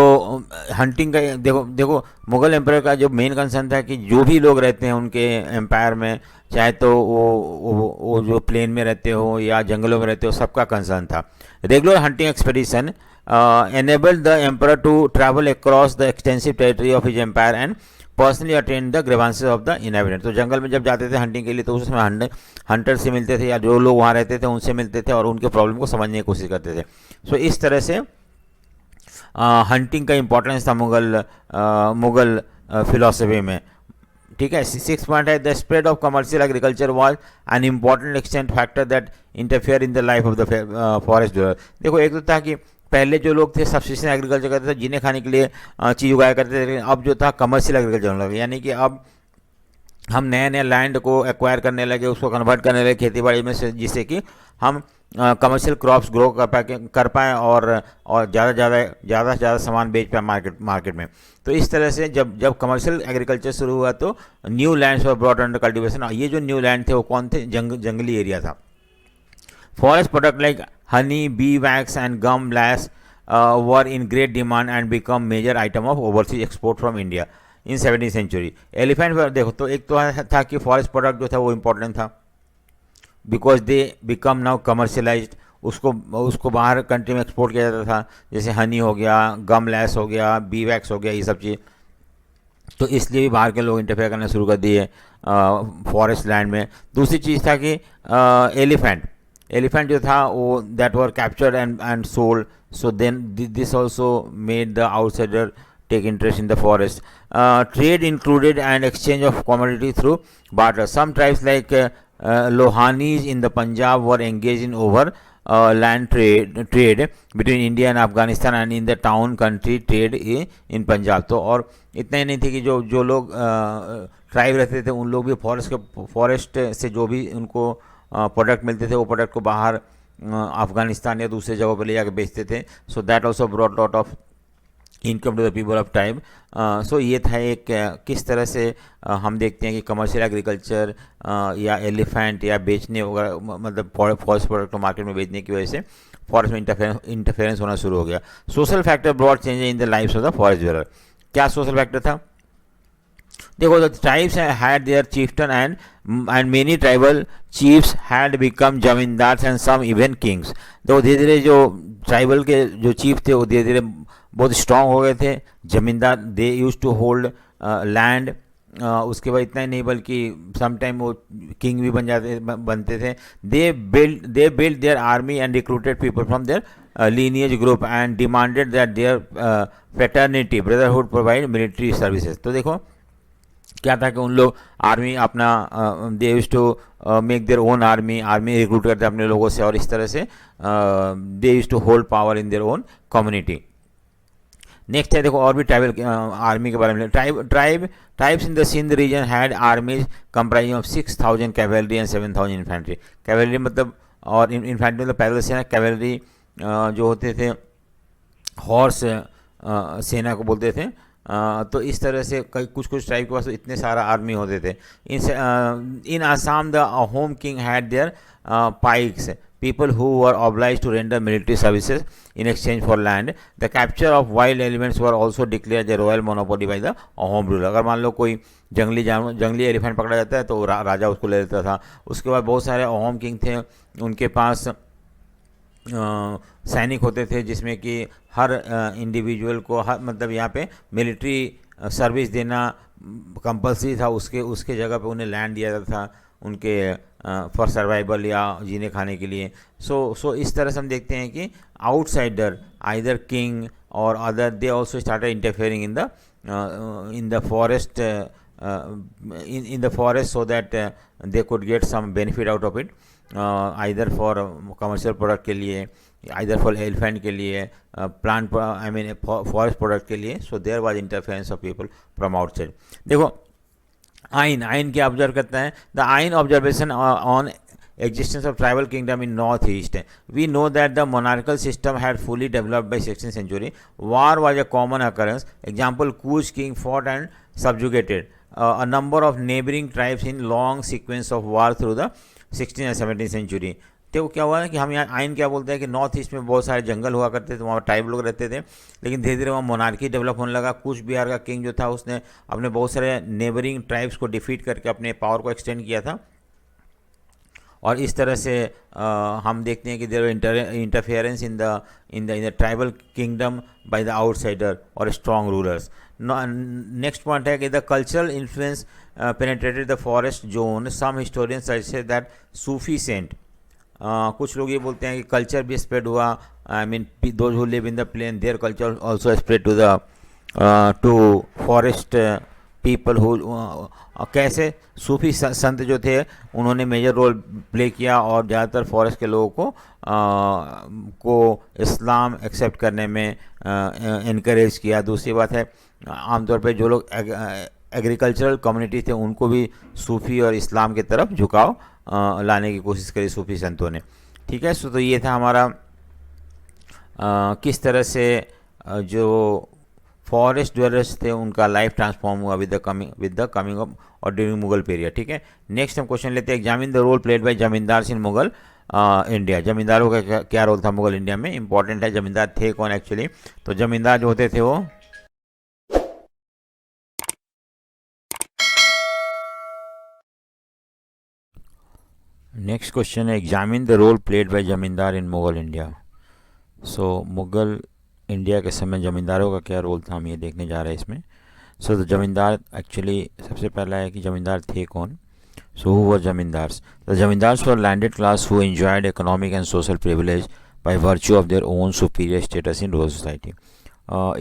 हंटिंग का देखो मुगल एम्पायर का जो मेन कंसर्न था कि जो भी लोग रहते हैं उनके एम्पायर में, चाहे तो वो जो प्लेन में रहते हो या जंगलों में रहते हो, सबका कंसर्न था। Regular hunting expedition enabled the emperor to travel across the extensive territory of his empire and personally attend the grievances of the inhabitant. तो जंगल में जब जाते थे हंटिंग के लिए, तो उसमें हंटर से मिलते थे या जो लोग वहाँ रहते थे उनसे मिलते थे और उनके प्रॉब्लम को समझने की कोशिश करते थे। सो इस तरह से हंटिंग का इंपॉर्टेंस था मुगल फिलॉसफी में। ठीक है। 6 पॉइंट है the spread of commercial agriculture was an important extent factor that interfere in the life of the forest dweller. देखो एक तो था कि पहले जो लोग थे सब्सिस्टेंस एग्रीकल्चर करते थे, जिन्हें खाने के लिए चीज़ उगाया करते थे, लेकिन अब जो था कमर्शियल एग्रीकल्चर होने लगा, यानी कि अब हम नए नए लैंड को एक्वायर करने लगे, उसको कन्वर्ट करने लगे खेती बाड़ी में, से जिससे कि हम कमर्शियल क्रॉप्स ग्रो कर पाएँ और ज़्यादा से ज़्यादा सामान बेच पाएँ मार्केट में। तो इस तरह से जब कमर्शियल एग्रीकल्चर शुरू हुआ तो new lands were brought under cultivation. ये जो न्यू लैंड थे वो कौन थे? जंगली एरिया था। Forest product like honey, bee wax and gum lac were in great demand and become major item of overseas export from India in 17वीं century. Elephant पर देखो, तो एक तो था कि फॉरेस्ट प्रोडक्ट जो था वो इम्पोर्टेंट था because they become now commercialised. उसको बाहर कंट्री में एक्सपोर्ट किया जाता था, जैसे हनी हो गया, गम लैस हो गया, बी वैक्स हो गया, ये सब चीज़। तो इसलिए भी बाहर के लोग इंटरफेयर करना शुरू कर दिए फॉरेस्ट लैंड में। दूसरी चीज़ था कि एलिफेंट जो था वो that were captured and sold, so then this also made the outsider take interest in the forest. Trade included an exchange of commodity through barter. Some tribes like Lohanis in the Punjab were engaged in over land trade between India and Afghanistan and in the town country trade in Punjab. तो और इतना ही नहीं थे कि जो लोग tribe रहते थे उन लोग भी फॉरेस्ट से जो भी उनको प्रोडक्ट मिलते थे वो प्रोडक्ट को बाहर अफगानिस्तान या दूसरे जगहों पर ले जाकर बेचते थे। So that also brought lot of income to the people of time. सो ये था एक किस तरह से हम देखते हैं कि कमर्शियल एग्रीकल्चर या एलिफेंट या बेचने वगैरह, मतलब फॉरेस्ट प्रोडक्ट को मार्केट में बेचने की वजह से फॉरेस्ट में इंटरफेरेंस होना शुरू हो गया। Social factor broad change in the lifes of the forest dweller. क्या सोशल फैक्टर था? देखो, the tribes had their chieftain and many tribal chiefs had become zamindars and some even kings. तो धीरे धीरे जो ट्राइबल के जो चीफ थे वो धीरे धीरे बहुत स्ट्रांग हो गए थे, जमींदार। दे यूज टू होल्ड लैंड। उसके बाद इतना ही नहीं बल्कि सम टाइम वो किंग भी बनते थे। They build their army and recruited people from their lineage group and demanded that their fraternity brotherhood provide military services. तो देखो क्या था कि उन लोग आर्मी अपना they use to make their own army recruit करते अपने लोगों से, और इस तरह से they use to hold power in their own community. Next है देखो और भी ट्राइबल आर्मी के बारे में। Tribes in the Sindh region had armies comprising of 6000 cavalry and 7000 infantry. Cavalry मतलब, और इन्फेंट्री मतलब पैदल सेना। कैवेलरी जो होते थे हॉर्स सेना को बोलते थे, तो इस तरह से कई कुछ कुछ ट्राइब के पास तो इतने सारा आर्मी होते थे। In Assam the Ahom king had their pikes, people who were obliged to render military services in exchange for land. The capture of wild elements were also declared the royal monopoly by the home ruler. अगर मान लो कोई जंगली जानवर, जंगली elephant पकड़ा जाता है तो राजा उसको ले लेता था। उसके बाद बहुत सारे होम किंग थे, उनके पास सैनिक होते थे, जिसमें कि हर इंडिविजुअल को हर मतलब यहाँ पे मिलिट्री सर्विस देना कंपलसरी था। उसके उसके जगह पे उन्हें लैंड दिया जाता था उनके फॉर सर्वाइवल या जीने खाने के लिए। सो इस तरह से हम देखते हैं कि आउटसाइडर आइदर किंग और other they also started interfering in the forest in the forest so that they could get some benefit out of it, either for commercial product के लिए, either for elephant के लिए, plant I mean forest product के लिए. So there was interference of people from outside. देखो आइन क्या observe करता है? द आइन observation on existence of tribal kingdom in northeast. We know that the monarchical system had fully developed by 16th century. War was a common occurrence. Example, Kush king fought and subjugated a number of neighboring tribes in long sequence of war through the 16th and 17th century. तो क्या हुआ है कि हम यहाँ आइन क्या बोलते हैं कि नॉर्थ ईस्ट में बहुत सारे जंगल हुआ करते थे, वहाँ ट्राइब लोग रहते थे, लेकिन धीरे धीरे वहाँ मोनार्की डेवलप होने लगा। कुछ बिहार का किंग जो था उसने अपने बहुत सारे नेबरिंग ट्राइब्स को डिफीट करके अपने पावर को एक्सटेंड किया था, और इस तरह से हम देखते हैं कि there interference in the tribal kingdom by the outsider और स्ट्रॉन्ग रूलर्स. नेक्स्ट पॉइंट है कि the cultural influence penetrated the forest zone. Some historians suggest that Sufi saint, कुछ लोग ये बोलते हैं कि कल्चर भी स्प्रेड हुआ. I mean those who live in the plain their culture also spread to forest people who. कैसे? Sufi संत जो थे उन्होंने मेजर रोल प्ले किया और ज़्यादातर फॉरेस्ट के लोगों को इस्लाम एक्सेप्ट करने में इनकरेज किया. दूसरी बात है, आमतौर पे जो लोग एग्रीकल्चरल कम्युनिटी थे उनको भी सूफी और इस्लाम की तरफ झुकाव लाने की कोशिश करी सूफी संतों ने. ठीक है, सो तो ये था हमारा किस तरह से जो फॉरेस्ट ड्वेलर्स थे उनका लाइफ ट्रांसफॉर्म हुआ विद द कमिंग ऑफ और ड्यूरिंग मुगल पीरियड. ठीक है, नेक्स्ट हम क्वेश्चन लेते हैं. Examine the role played by zamindars in Mughal India. जमींदारों का क्या रोल था मुगल इंडिया में? इंपॉर्टेंट है, जमींदार थे कौन एक्चुअली? तो जमींदार जो होते थे वो नेक्स्ट क्वेश्चन है examine the role played by zamindar in Mughal India. So Mughal India के समय जमींदारों का क्या रोल था, हम ये देखने जा रहे हैं इसमें. सो द जमींदार एक्चुअली सबसे पहला है कि जमींदार थे कौन. So who were zamindars? The zamindars were landed class who enjoyed economic and social privilege by virtue of their own superior status in rural society.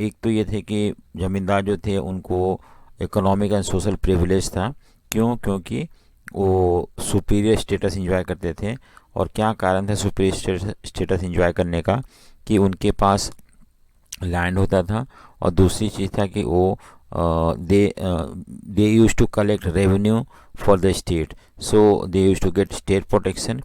एक तो ये थे कि जमींदार जो थे उनको इकोनॉमिक एंड सोशल प्रिविलेज था. क्यों? क्योंकि वो सुपीरियर स्टेटस इंजॉय करते थे. और क्या कारण था सुपीरियर स्टेटस इंजॉय करने का? कि उनके पास लैंड होता था, और दूसरी चीज़ था कि वो they use to collect revenue for the state. So they use to get state protection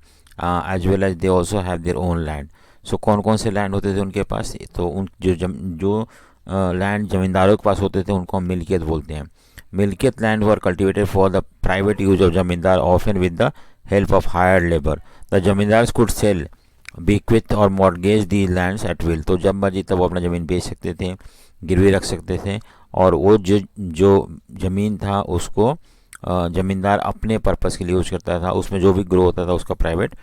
as well as they also have their own land. So कौन कौन से लैंड होते थे उनके पास? तो उन जो लैंड जमींदारों के पास होते थे उनको हम मिल्कियत बोलते हैं. Milkiyat land were cultivated for the private use of zamindar often with the help of hired labour. The zamindars could sell bequeath और mortgage the lands at will. तो जब मर्जी तब वो अपना ज़मीन बेच सकते थे, गिरवी रख सकते थे, और वो जो ज़मीन था उसको ज़मींदार अपने पर्पस के लिए यूज करता था. उसमें जो भी ग्रो होता था उसका प्राइवेट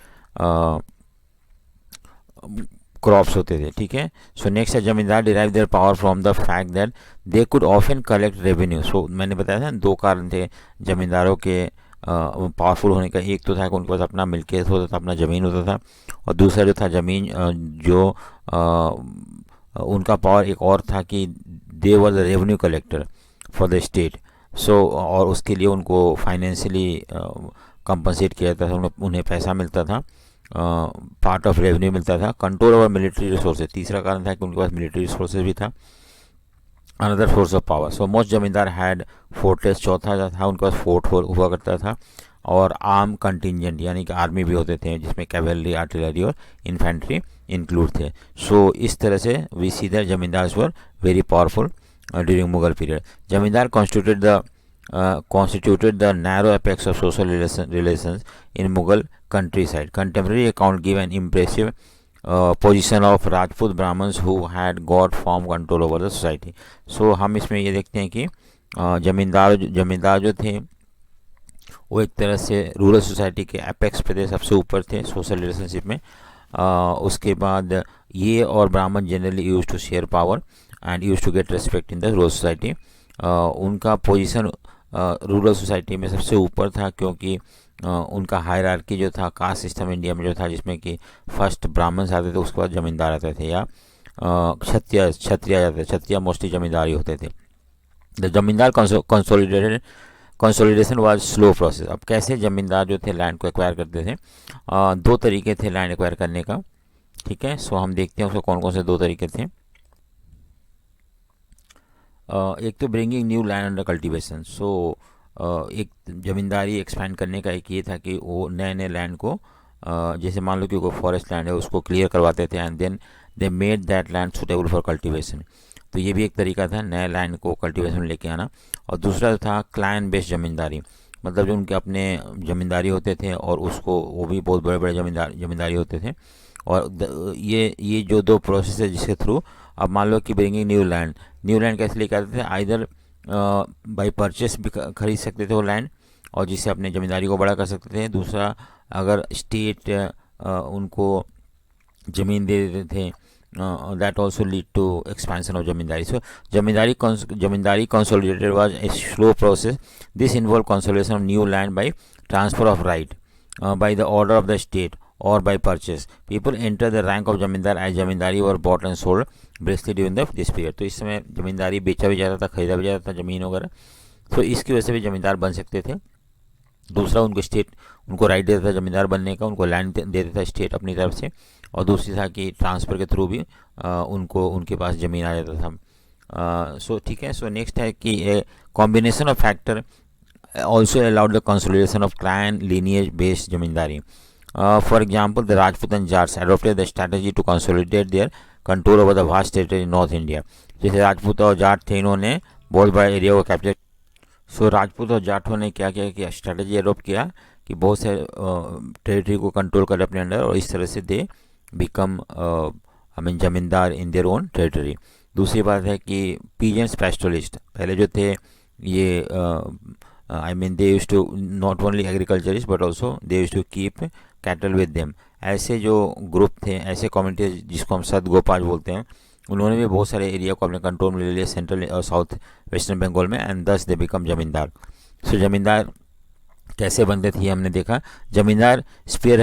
क्रॉप्स होते थे. ठीक है, सो नेक्स्ट है zamindar derive their power from the fact that they could often collect revenue. So मैंने बताया था दो कारण थे जमींदारों के पावरफुल होने का. एक तो था कि उनके पास अपना मिल्कियत होता था, अपना ज़मीन होता था, और दूसरा जो था ज़मीन जो उनका पावर एक और था कि they were the revenue collector for the state. So और उसके लिए उनको फाइनेंशियली कंपनसेट किया जाता था, उन्हें पैसा मिलता था, पार्ट ऑफ रेवेन्यू मिलता था. कंट्रोल ओवर मिलिट्री रिसोर्सेज, तीसरा कारण था कि उनके पास मिलिट्री रिसोर्सेज भी था. Another source of power. So most जमींदार हैड फोर्ट्रेस. चौथा था उनके पास फोर्ट हुआ करता था, और आर्म कंटिजेंट यानी कि आर्मी भी होते थे जिसमें कैवेलरी, आर्टिलरी और इन्फेंट्री इंक्लूड थे. सो इस तरह से we see that zamindars were very powerful during Mughal period. Jamindar constituted the narrow apex of social relations in Mughal countryside. Contemporary account give an impressive position of Rajput Brahmins who had got firm control over the society. So हम इसमें ये देखते हैं कि जमींदार जो थे वो एक तरह से रूरल सोसाइटी के एपेक्स पे थे, सबसे ऊपर थे सोशल रिलेशनशिप में. उसके बाद ये और Brahmin generally use to share power and use to get respect in the rural society. उनका पोजीशन रूरल सोसाइटी में सबसे ऊपर था क्योंकि उनका हायरार्की जो था कास्ट सिस्टम इंडिया में जो था, जिसमें कि फर्स्ट ब्राह्मण आते थे, उसके बाद जमींदार आते थे, या क्षत्रिय मोस्टली जमींदार ही होते थे. द जमींदार कंसोलिडेशन वाज स्लो प्रोसेस. अब कैसे जमींदार जो थे लैंड को एक्वायर करते थे? दो तरीके थे लैंड एक्वायर करने का. ठीक है, सो हम देखते हैं उसके कौन कौन से दो तरीके थे. एक तो bringing new land under cultivation. So एक जमींदारी एक्सपैंड करने का एक ये था कि वो नए नए लैंड को जैसे मान लो कि कोई फॉरेस्ट लैंड है उसको क्लियर करवाते थे and then they made that land suitable for cultivation. तो ये भी एक तरीका था नए लैंड को कल्टीवेशन में लेके आना. और दूसरा था क्लैन बेस्ड जमींदारी, मतलब जो उनके अपने जमींदारी होते थे और उसको वो भी बहुत बड़े बड़े जमींदारी होते थे. और ये जो दो प्रोसेस है जिसके थ्रू अब मान लो कि ब्रिंगिंग न्यू लैंड कैसे लेके आते थे? आइदर बाई परचेस भी खरीद सकते थे वो लैंड और जिससे अपने ज़मींदारी को बड़ा कर सकते थे. दूसरा, अगर स्टेट उनको ज़मीन दे देते थे, that also lead to expansion of zamindari. So zamindari consolidated was a slow process. This involve consolidation of new land by transfer of right by the order of the state or by purchase. People enter the rank of जमींदार as जमींदारी और bought and sold basically during this period. तो इस समय जमींदारी बेचा भी जाता था, खरीदा भी जाता था ज़मीन वगैरह. तो इसकी वजह से भी जमींदार बन सकते थे. दूसरा, उनको स्टेट उनको राइट देता था जमींदार बनने का, उनको लैंड दे देता था स्टेट अपनी तरफ से. और दूसरी था कि ट्रांसफ़र के थ्रू भी उनको उनके पास ज़मीन आ जाता था. सो ठीक है. सो नेक्स्ट है कि a combination of factor also allowed the consolidation of clan lineage based zamindari. For example, the Rajput and Jats adopted the strategy to consolidate their control over the vast territory in North India. जैसे राजपूत और जाट थे, इन्होंने बहुत बड़ा area को capture. सो राजपूत और जाटों ने क्या किया कि स्ट्रैटेजी अडोप्ट किया कि बहुत से टेरिटरी को कंट्रोल करे अपने अंडर और इस तरह से दे बिकम जमींदार इन देयर ओन टेरिटरी. दूसरी बात है कि पीजेंट्स पैस्टोरलिस्ट पहले जो थे ये they used to not only agriculturists but also they used to keep cattle with them. ऐसे जो ग्रुप थे, ऐसे कम्युनिटी जिसको हम सद गोपाल बोलते हैं, उन्होंने भी बहुत सारे एरिया को अपने कंट्रोल में ले लिया सेंट्रल और साउथ वेस्टर्न बंगाल में एंड दस दे बिकम जमींदार. सो जमींदार कैसे बनते थे हमने देखा. Zamindar spear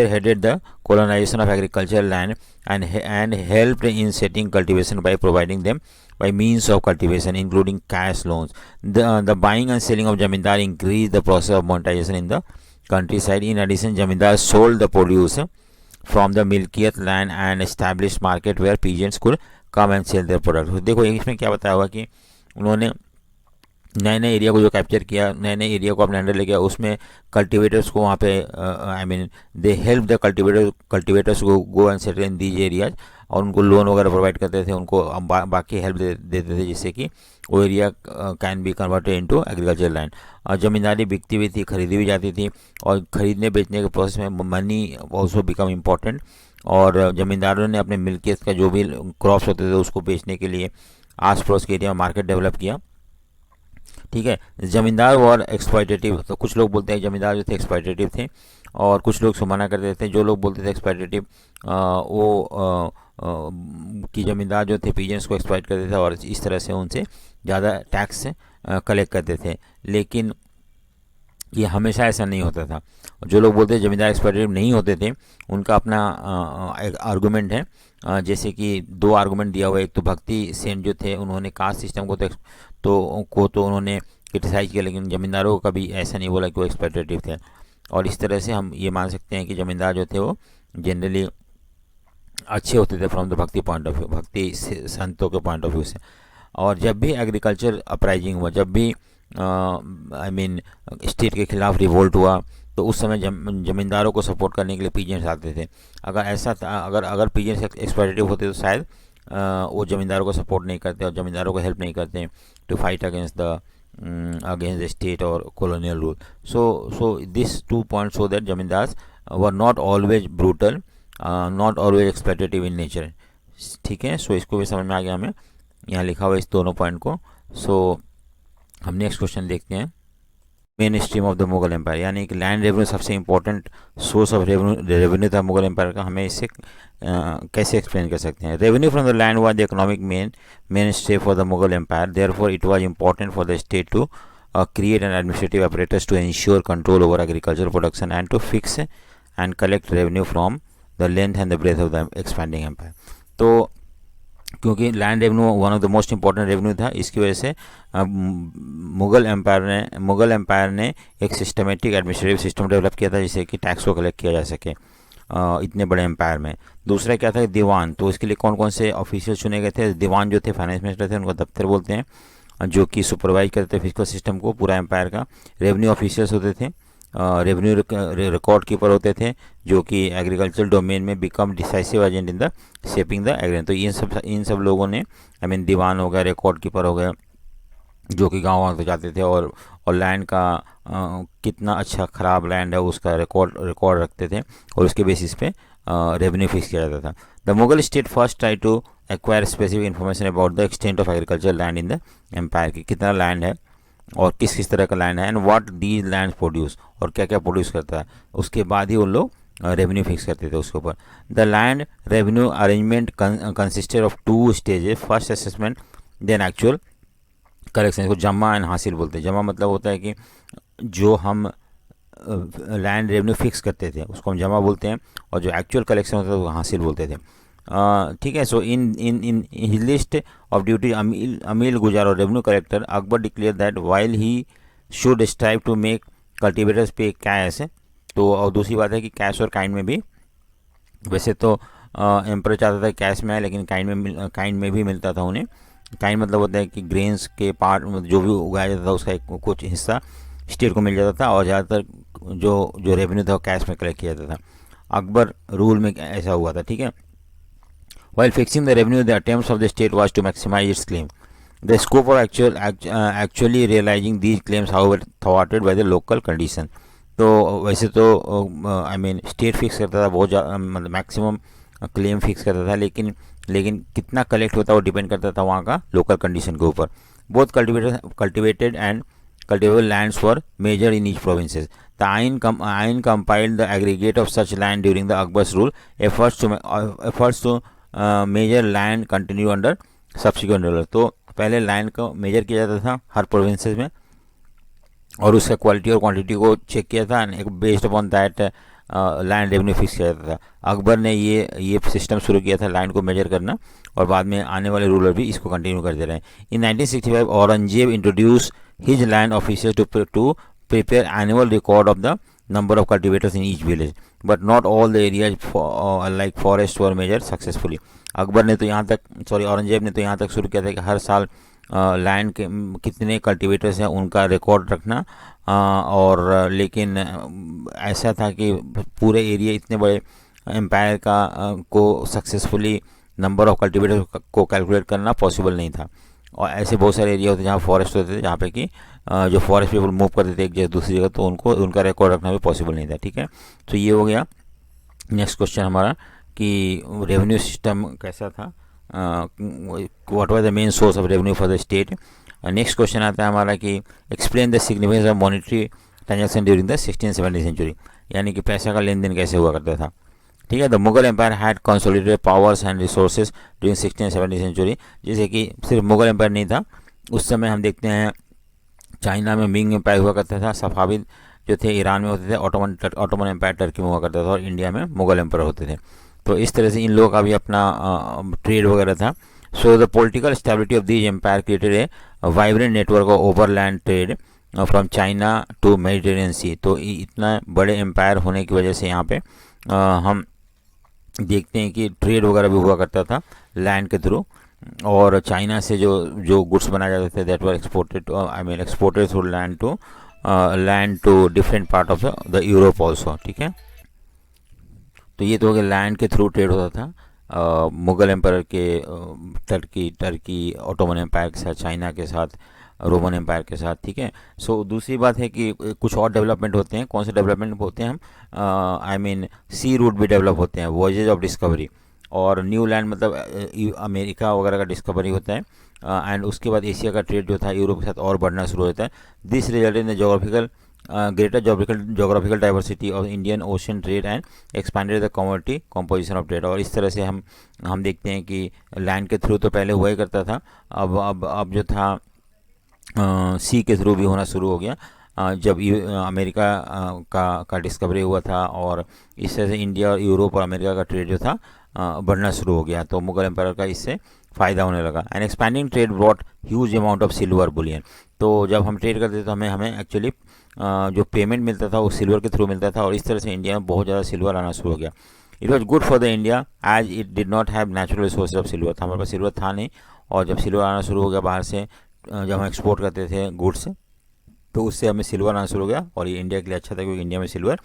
headed the colonization of agricultural land and helped in setting cultivation by providing them by means of cultivation including cash loans. The buying and selling of zamindar increased the process of monetization in the countryside. In addition, zamindar sold the produce from the milkiyat land and established market where peasants could come and sell their products. देखो इसमें क्या बताया हुआ कि उन्होंने नए नए area को जो कैप्चर किया, नए नए एरिया को अपने अंडर ले गया, उसमें कल्टीवेटर्स को वहाँ पे दे हेल्प द कल्टीवेटर्स को go and settle in these areas और उनको लोन वगैरह प्रोवाइड करते थे, उनको बाकी हेल्प देते थे जिससे कि वो area can be converted into agriculture land. और ज़मींदारी बिकती भी थी, खरीदी भी जाती थी और खरीदने बेचने के प्रोसेस में मनी ऑल्सो बिकम इम्पॉर्टेंट. और ज़मींदारों ने अपने मिल्कियत का जो भी क्रॉप्स होते थे उसको बेचने के लिए आस पड़ोस के एरिया में मार्केट डेवलप किया. ठीक है. जमींदार और एक्सप्लॉयटेटिव, तो कुछ लोग बोलते हैं जमींदार जो थे एक्सप्लॉयटेटिव थे और कुछ लोग मना कर देते थे. जो लोग बोलते थे एक्सप्लॉयटेटिव वो कि जमींदार जो थे पीजेंट्स को एक्सप्लॉयट करते थे और इस तरह से उनसे ज़्यादा टैक्स कलेक्ट करते थे. लेकिन ये हमेशा ऐसा नहीं होता था. जो लोग बोलते हैं जमींदार एक्सप्लॉयटेटिव नहीं होते थे, उनका अपना एक आर्गूमेंट है. जैसे कि दो आर्गूमेंट दिया हुआ है. एक तो भक्ति सेन जो थे उन्होंने कास्ट सिस्टम को उन्होंने क्रिटिसाइज किया, लेकिन ज़मींदारों को कभी ऐसा नहीं बोला कि वो एक्सप्लॉयटेटिव थे. और इस तरह से हम ये मान सकते हैं कि ज़मींदार जो थे वो जनरली अच्छे होते थे फ्रॉम द भक्ति पॉइंट ऑफ व्यू, भक्ति संतों के पॉइंट ऑफ व्यू से. और जब भी एग्रीकल्चर अपराइजिंग हुआ, जब भी स्टेट के खिलाफ रिवोल्ट हुआ, तो उस समय जमींदारों को सपोर्ट करने के लिए पीजेंट्स आते थे. अगर ऐसा था, अगर पीजेंट्स एक्सप्लॉयटेटिव होते तो शायद वो ज़मींदारों को सपोर्ट नहीं करते और ज़मींदारों को हेल्प नहीं करते to fight against the state और colonial rule. So these 2 points show that zamindars were not always brutal, not always exploitative in nature. ठीक है, सो इसको भी समझ में आ गया हमें, यहाँ लिखा हुआ इस दोनों पॉइंट को. सो हम नेक्स्ट क्वेश्चन देखते हैं. Mainstream of the Mughal empire, यानी कि लैंड रेवेन्यू सबसे इंपॉर्टेंट सोर्स ऑफ रेवेन्यू था मुगल एम्पायर का. हमें इससे कैसे एक्सप्लेन कर सकते हैं. Revenue from the land was the economic mainstay for the Mughal empire. Therefore it was important for the state to create an administrative apparatus to ensure control over agricultural production and to fix and collect revenue from the length and the breadth of the expanding empire. तो क्योंकि land revenue one of the most important revenue था, इसकी वजह से Mughal empire ने एक systematic administrative system develop किया था जिससे कि टैक्स को कलेक्ट किया जा सके इतने बड़े एम्पायर में. दूसरा क्या था, दीवान. तो इसके लिए कौन कौन से ऑफिशियल चुने गए थे. दीवान जो थे फाइनेंस मिनिस्टर थे, उनको दफ्तर बोलते हैं, जो कि सुपरवाइज करते थे फिजिकल सिस्टम को पूरा एम्पायर का. रेवेन्यू ऑफिशियल्स होते थे, रेवेन्यू रिकॉर्ड कीपर होते थे, जो कि एग्रीकल्चर डोमेन में become decisive agent in the shaping the agriculture. तो इन सब लोगों ने दीवान हो गया, रिकॉर्ड कीपर हो गया, जो कि गाँव तक जाते थे और लैंड का कितना अच्छा ख़राब लैंड है उसका रिकॉर्ड रखते थे और उसके बेसिस पे रेवेन्यू फिक्स किया जाता था. The Mughal state first try to acquire specific information about the extent of agriculture land in the empire, की कितना लैंड है और किस किस तरह का लैंड है, and what these land produce, और क्या क्या प्रोड्यूस करता है. उसके बाद ही उन लोग रेवेन्यू फिक्स करते थे उसके ऊपर. The land revenue arrangement consisted of 2 stages. First assessment then actual collection. इसको जमा एंड हासिल बोलते हैं. जमा मतलब होता है कि जो हम लैंड रेवेन्यू फिक्स करते थे उसको हम जमा बोलते हैं, और जो एक्चुअल कलेक्शन होता है वो हासिल बोलते थे. ठीक है. So in his list of duty amil guzar और revenue collector, Akbar declare that while he should strive to make cultivators pay cash. तो और दूसरी बात है कि कैश और काइंड में भी, वैसे तो एम्पर चाहता था कैश में है, लेकिन काइंड में भी मिलता था उन्हें. काइंड मतलब होता है कि ग्रेन्स के पार्ट जो भी उगाया जाता था उसका एक कुछ हिस्सा स्टेट को मिल जाता था, और ज़्यादातर जो रेवेन्यू था वो कैश में कलेक्ट किया जाता था. अकबर रूल में ऐसा हुआ था. ठीक है. While fixing the revenue, the attempts of the state was to maximize its claim. The scope of actually realizing these claims, however, thwarted by the local condition. तो वैसे तो स्टेट फिक्स करता था बहुत मतलब मैक्सिमम क्लेम फिक्स करता था, लेकिन कितना कलेक्ट होता वो डिपेंड करता था वहाँ का लोकल कंडीशन के ऊपर. Both cultivated and cultivable lands were major in each provinces. The Ain compiled the aggregate of such land during the Akbar's rule. Efforts to measure land continue under subsequent ruler. तो पहले land को major किया जाता था हर provinces में, और उसका quality और क्वांटिटी को चेक किया था, and based upon that land revenue fix किया जाता था. अकबर ने ये सिस्टम शुरू किया था लैंड को मेजर करना, और बाद में आने वाले रूलर भी इसको कंटिन्यू करते रहे. In 1965 Aurangzeb introduce his land officers to prepare annual record of the number of cultivators in each village, but not all the areas like forests were measured successfully. Akbar ने तो औरंगजेब ने तो यहाँ तक शुरू किया था कि हर साल लैंड के कितने कल्टिवेटर्स हैं उनका रिकॉर्ड रखना, और लेकिन ऐसा था कि पूरे एरिया इतने बड़े एम्पायर का को सक्सेसफुली नंबर ऑफ कल्टिवेटर्स को कैलकुलेट करना पॉसिबल नहीं था. और ऐसे बहुत सारे एरिया होते जहाँ फॉरेस्ट होते थे, जहाँ पे कि जो फॉरेस्ट पीपल मूव करते थे एक जगह दूसरी जगह, तो उनका रिकॉर्ड रखना भी पॉसिबल नहीं था. ठीक है. तो ये हो गया. नेक्स्ट क्वेश्चन हमारा कि रेवेन्यू सिस्टम कैसा था, what was the main source of revenue for the state. Next question आता है हमारा कि explain the significance of monetary transaction during the 16th-17th century, यानी कि पैसा का लेन देन कैसे हुआ करता था. ठीक है. The Mughal empire had consolidated powers and resources during 16th-17th century. जैसे कि सिर्फ मुगल एम्पायर नहीं था, उस समय हम देखते हैं चाइना में मिंग एम्पायर हुआ करता था, सफाविद जो थे ईरान में होते थे, ऑटोमन एम्पायर टर्की में हुआ करता था, और इंडिया में मुगल एम्पायर होते थे. तो इस तरह से इन लोगों का भी अपना ट्रेड वगैरह था. So the political stability of these empire created a vibrant network of overland trade from China to Mediterranean sea. तो इतना बड़े एम्पायर होने की वजह से यहाँ पे हम देखते हैं कि ट्रेड वगैरह भी हुआ करता था लैंड के थ्रू, और चाइना से जो गुड्स बनाए जाते थे that were exported through land to different part of the Europe also. ठीक है. तो ये तो हो गया लैंड के थ्रू ट्रेड होता था. मुगल एम्पायर के टर्की ऑटोमन एम्पायर के साथ, चाइना के साथ, रोमन एम्पायर के साथ, ठीक है। सो दूसरी बात है कि कुछ और डेवलपमेंट होते हैं। कौन से डेवलपमेंट होते हैं? हम आई मीन सी रूट भी डेवलप होते हैं, वॉयजेज ऑफ डिस्कवरी, और न्यू लैंड मतलब अमेरिका वगैरह का डिस्कवरी होता है। एंड उसके बाद एशिया का ट्रेड जो था यूरोप के साथ और बढ़ना शुरू होता है। This result in the geographical greater geographical diversity of Indian Ocean trade and expanded the commodity composition of trade। और इस तरह से हम देखते हैं कि लैंड के थ्रू तो पहले हुआ ही करता था, अब जो था सी के थ्रू भी होना शुरू हो गया जब अमेरिका का डिस्कवरी हुआ था, और इस तरह से इंडिया और यूरोप और अमेरिका का ट्रेड जो था बढ़ना शुरू हो गया। तो मुगल एम्पायर का इससे फ़ायदा होने लगा। And expanding trade brought huge amount of silver Boolean. तो जब हम ट्रेड करते थे तो हमें एक्चुअली जो पेमेंट मिलता था वो सिल्वर के थ्रू मिलता था, और इस तरह से इंडिया में बहुत ज़्यादा सिल्वर आना शुरू हो गया। It was good for the India as it did not have natural resources of silver. था हमारे पास सिल्वर था नहीं, और जब सिल्वर आना शुरू हो गया बाहर से, जब हम एक्सपोर्ट करते थे गुड्स, तो उससे हमें सिल्वर आना शुरू हो गया, और ये इंडिया के लिए अच्छा था क्योंकि इंडिया में सिल्वर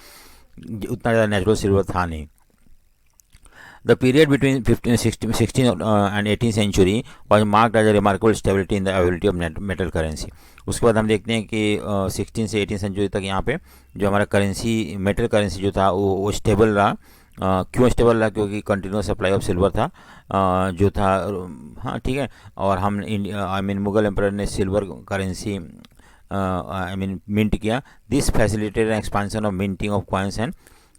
उतना ज़्यादा नेचुरल सिल्वर था नहीं। The period between 16 and 18th century was marked as a remarkable stability in the availability of metal currency। उसके बाद हम देखते हैं कि 16 से 18 सेंचुरी तक यहाँ पे जो हमारा करेंसी, मेटल करेंसी जो था वो स्टेबल रहा। क्यों स्टेबल रहा? क्योंकि कंटिन्यूस सप्लाई ऑफ सिल्वर था जो था। हाँ ठीक है। और हम आई मीन मुगल एम्पायर ने silver currency I mean mint किया। This facilitated expansion of minting of coins and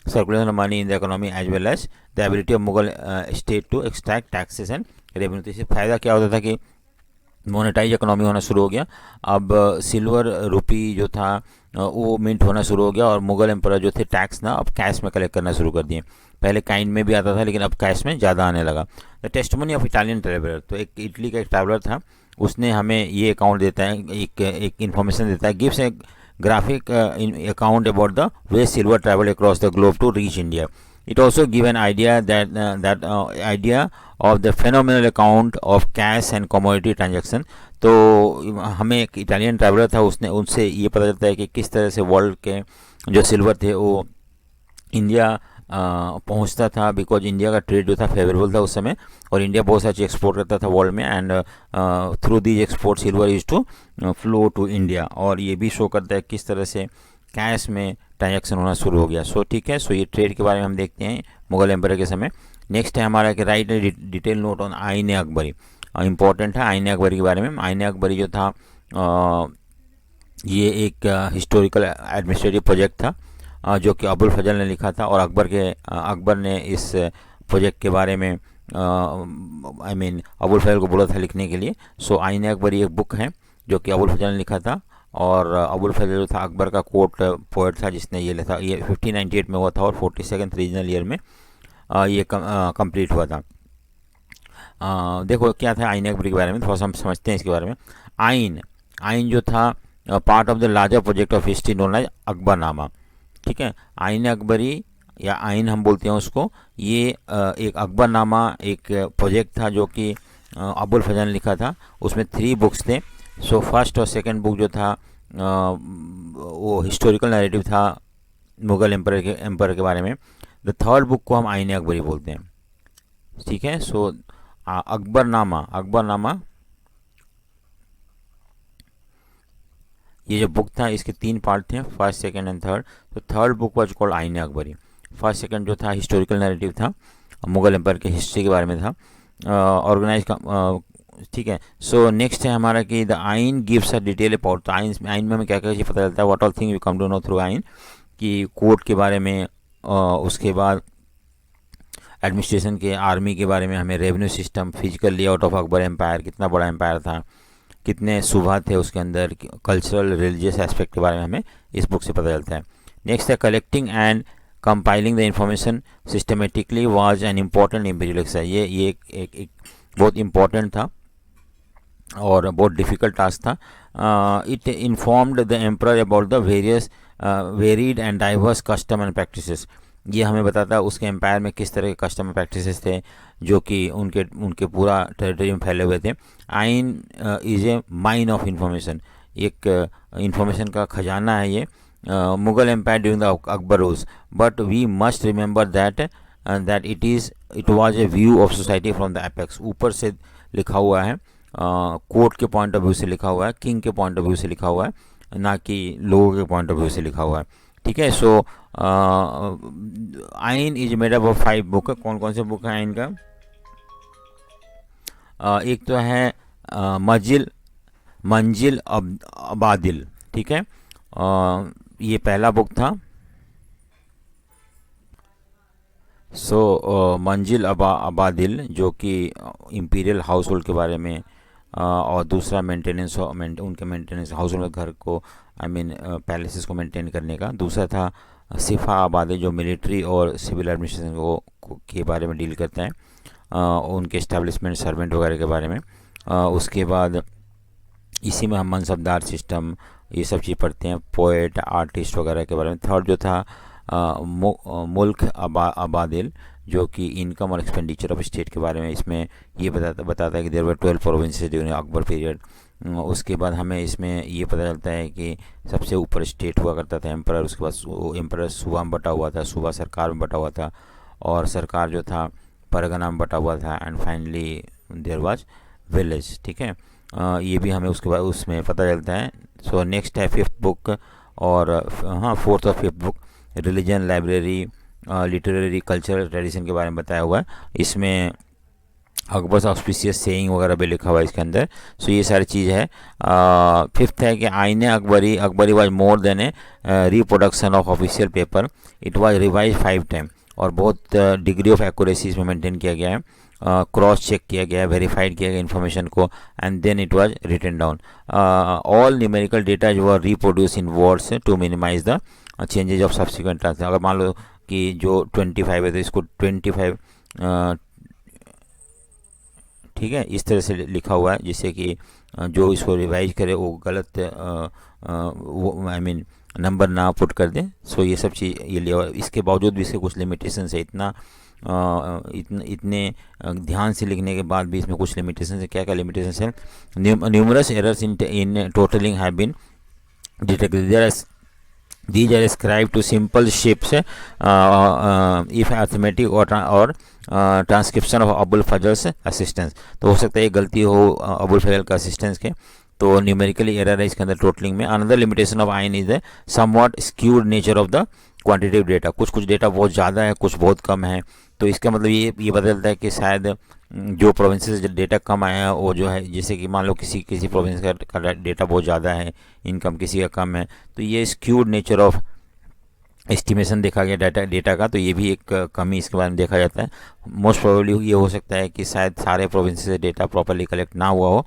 circulation of money in the economy as well as the ability of Mughal state to extract taxes and revenue। तो इससे फ़ायदा क्या होता था कि monetise economy होना शुरू हो गया। अब सिल्वर रुपी जो था वो मिंट होना शुरू हो गया, और मुगल एम्पायर जो थे टैक्स ना अब कैश में कलेक्ट करना शुरू कर दिए। पहले काइन में भी आता था लेकिन अब कैश में ज़्यादा आने लगा। The testimony of Italian traveller, तो एक इटली का एक ट्रैवलर था, उसने हमें ये अकाउंट देता है, एक इन्फॉर्मेशन देता है, gives A graphic account about the way silver traveled across the globe to reach India। It also give an idea idea of the phenomenal account of cash and commodity transaction। तो हमें एक Italian traveller था, उनसे ये पता चलता है कि किस तरह से वर्ल्ड के जो सिल्वर थे वो इंडिया पहुंचता था, बिकॉज इंडिया का ट्रेड जो था फेवरेबल था उस समय, और इंडिया बहुत सारी एक्सपोर्ट करता था वर्ल्ड में, and through these export silver is to flow to India. और ये भी शो करता है किस तरह से कैश में ट्रांजैक्शन होना शुरू हो गया। सो ठीक है। सो ये ट्रेड के बारे में हम देखते हैं मुगल एम्पायर के समय। नेक्स्ट है हमारा कि राइट डिटेल नोट ऑन आइन अकबरी। इंपॉर्टेंट है आइन अकबरी के बारे में। आइन अकबरी जो था ये एक हिस्टोरिकल एडमिनिस्ट्रेटिव प्रोजेक्ट था जो कि अबुल फजल ने लिखा था, और अकबर ने इस प्रोजेक्ट के बारे में आई मीन अबुल फजल को बोला था लिखने के लिए। सो आइन अकबरी एक बुक है जो कि अबुल फजल ने लिखा था, और अबुल फजल जो था अकबर का कोर्ट पोएट था जिसने ये लिखा। ये 1598 में हुआ था, और 42nd रीजनल ईयर में ये कंप्लीट हुआ था। देखो क्या था आइन अकबरी के बारे में, थोड़ा सा हम समझते हैं इसके बारे में। आइन जो था part of the larger project of history known as Akbarnama. ठीक है। आइन अकबरी या आइन हम बोलते हैं उसको, ये एक अकबरनामा एक प्रोजेक्ट था जो कि अबुल फजल ने लिखा था। उसमें 3 बुक्स थे। सो फर्स्ट और सेकंड बुक जो था वो हिस्टोरिकल नैरेटिव था मुगल एम्पायर के बारे में। द थर्ड बुक को हम आइन अकबरी बोलते हैं। ठीक है। सो अकबरनामा ये जो बुक था इसके 3 पार्ट थे, फर्स्ट सेकंड एंड थर्ड। तो थर्ड बुक वाज कॉल्ड आइन अकबरी। फर्स्ट सेकंड जो था हिस्टोरिकल नैरेटिव था, मुगल एम्पायर के हिस्ट्री के बारे में था, ऑर्गेनाइज का। ठीक है। सो नेक्स्ट है हमारा कि द आइन गिव्स अ डिटेल अबाउट। तो आइन में हमें क्या क्या चीज़ पता चलता है, what all thing we come to know through Ain, कि कोर्ट के बारे में, उसके बाद एडमिनिस्ट्रेशन के, आर्मी के बारे में, हमें revenue system, physical layout of Akbar empire, कितना बड़ा एम्पायर था, कितने सूबा थे उसके अंदर, कल्चरल रिलीजियस एस्पेक्ट के बारे में हमें इस बुक से पता चलता है। नेक्स्ट है collecting and compiling the information systematically was an important imperial exercise. ये एक बहुत इम्पॉर्टेंट था और बहुत डिफ़िकल्ट टास्क था। It informed the emperor about the varied and diverse custom and practices. ये हमें बताता है उसके एम्पायर में किस तरह के कस्टम प्रैक्टिसेस थे जो कि उनके पूरा टेरिटरी में फैले हुए थे। Ain is a mine of information, एक इंफॉर्मेशन का खजाना है ये। Mughal empire during the Akbar rules, but we must remember that it is it was a view of society from the apex, ऊपर से लिखा हुआ है, कोर्ट के पॉइंट ऑफ व्यू से लिखा हुआ है, किंग के पॉइंट ऑफ व्यू से लिखा हुआ है, ना कि लोगों के पॉइंट ऑफ व्यू से लिखा हुआ है। ठीक है, सो आइन is made up of 5 book. कौन कौन से बुक है आइन का? एक तो है मंजिल अबादिल। ठीक है, ये पहला बुक था। सो मंजिल अबादिल जो कि इम्पीरियल हाउस होल्ड के बारे में, और दूसरा मेंटेनेंस उनके मेंटेनेंस हाउस होल्ड घर को, आई मीन पैलेसेस को मेंटेन करने का। दूसरा था सिफा आबादी जो मिलिट्री और सिविल एडमिनिस्ट्रेशन के बारे में डील करता है, उनके इस्टेब्लिशमेंट सर्वेंट वगैरह के बारे में। उसके बाद इसी में हम मनसबदार सिस्टम ये सब चीज़ पढ़ते हैं, पोएट आर्टिस्ट वगैरह के बारे में। थर्ड जो था मुल्क अबादिल जो कि इनकम और एक्सपेंडिचर ऑफ स्टेट के बारे में, इसमें ये बताता है कि there were 12 provinces during Akbar period. उसके बाद हमें इसमें ये पता चलता है कि सबसे ऊपर स्टेट हुआ करता था एम्परर, उसके बाद एम्परर सूबा में बटा हुआ था, सूबा सरकार में बटा हुआ था, और सरकार जो था परगना में बटा हुआ था, and finally there was village. ठीक है, ये भी हमें उसके बाद उसमें पता चलता है। सो नेक्स्ट है 5th बुक, और हाँ 4th और 5th book religion, library, literary, cultural tradition के बारे में बताया हुआ है। इसमें अकबर्स ऑस्पिशियस सेइंग वगैरह भी लिखा हुआ है इसके अंदर। सो ये सारी चीज़ है। 5th है कि आईने Akbari was more than A reproduction of official paper, it was revise 5 time, और बहुत डिग्री ऑफ एक्यूरेसी इसमें मेंटेन किया गया है, क्रॉस चेक किया गया है, वेरीफाइड किया गया इन्फॉर्मेशन को, and then it was written down. All numerical data जो were reproduce in words to minimize the changes of subsequent translation. अगर मान लो कि जो 25 है तो इसको 25 ठीक है इस तरह से लिखा हुआ है, जिससे कि जो इसको रिवाइज करे वो गलत आई मीन नंबर ना पुट कर दें। सो ये सब चीज़ ये लिया हुआ है। इसके बावजूद भी इसके कुछ लिमिटेशन है, इतने ध्यान से लिखने के बाद भी इसमें कुछ लिमिटेशन है। क्या क्या लिमिटेशन है? Numerous errors in totalling have been detected. These are ascribed to simple shapes if arithmetic or transcription of Abul Fazl's assistants. तो हो सकता है ये गलती हो अबुल फजल का असिस्टेंस के, तो न्यूमेरिकली एरर है इसके अंदर टोटलिंग में। अनदर लिमिटेशन ऑफ आइन is the somewhat skewed nature of the quantitative data. कुछ डेटा बहुत ज़्यादा है, कुछ बहुत कम है, तो इसका मतलब ये बदलता है कि शायद जो प्रोविंसेस डेटा कम आया है वो जो है, जैसे कि मान लो किसी प्रोविंस का डेटा बहुत ज़्यादा है, इनकम किसी का कम है, तो ये स्क्यूड नेचर ऑफ एस्टिमेशन देखा गया डेटा का, तो ये भी एक कमी इसके बारे में देखा जाता है। मोस्ट प्रोबेबली ये हो सकता है कि शायद सारे प्रोविंसेस से डेटा प्रॉपरली कलेक्ट ना हुआ हो,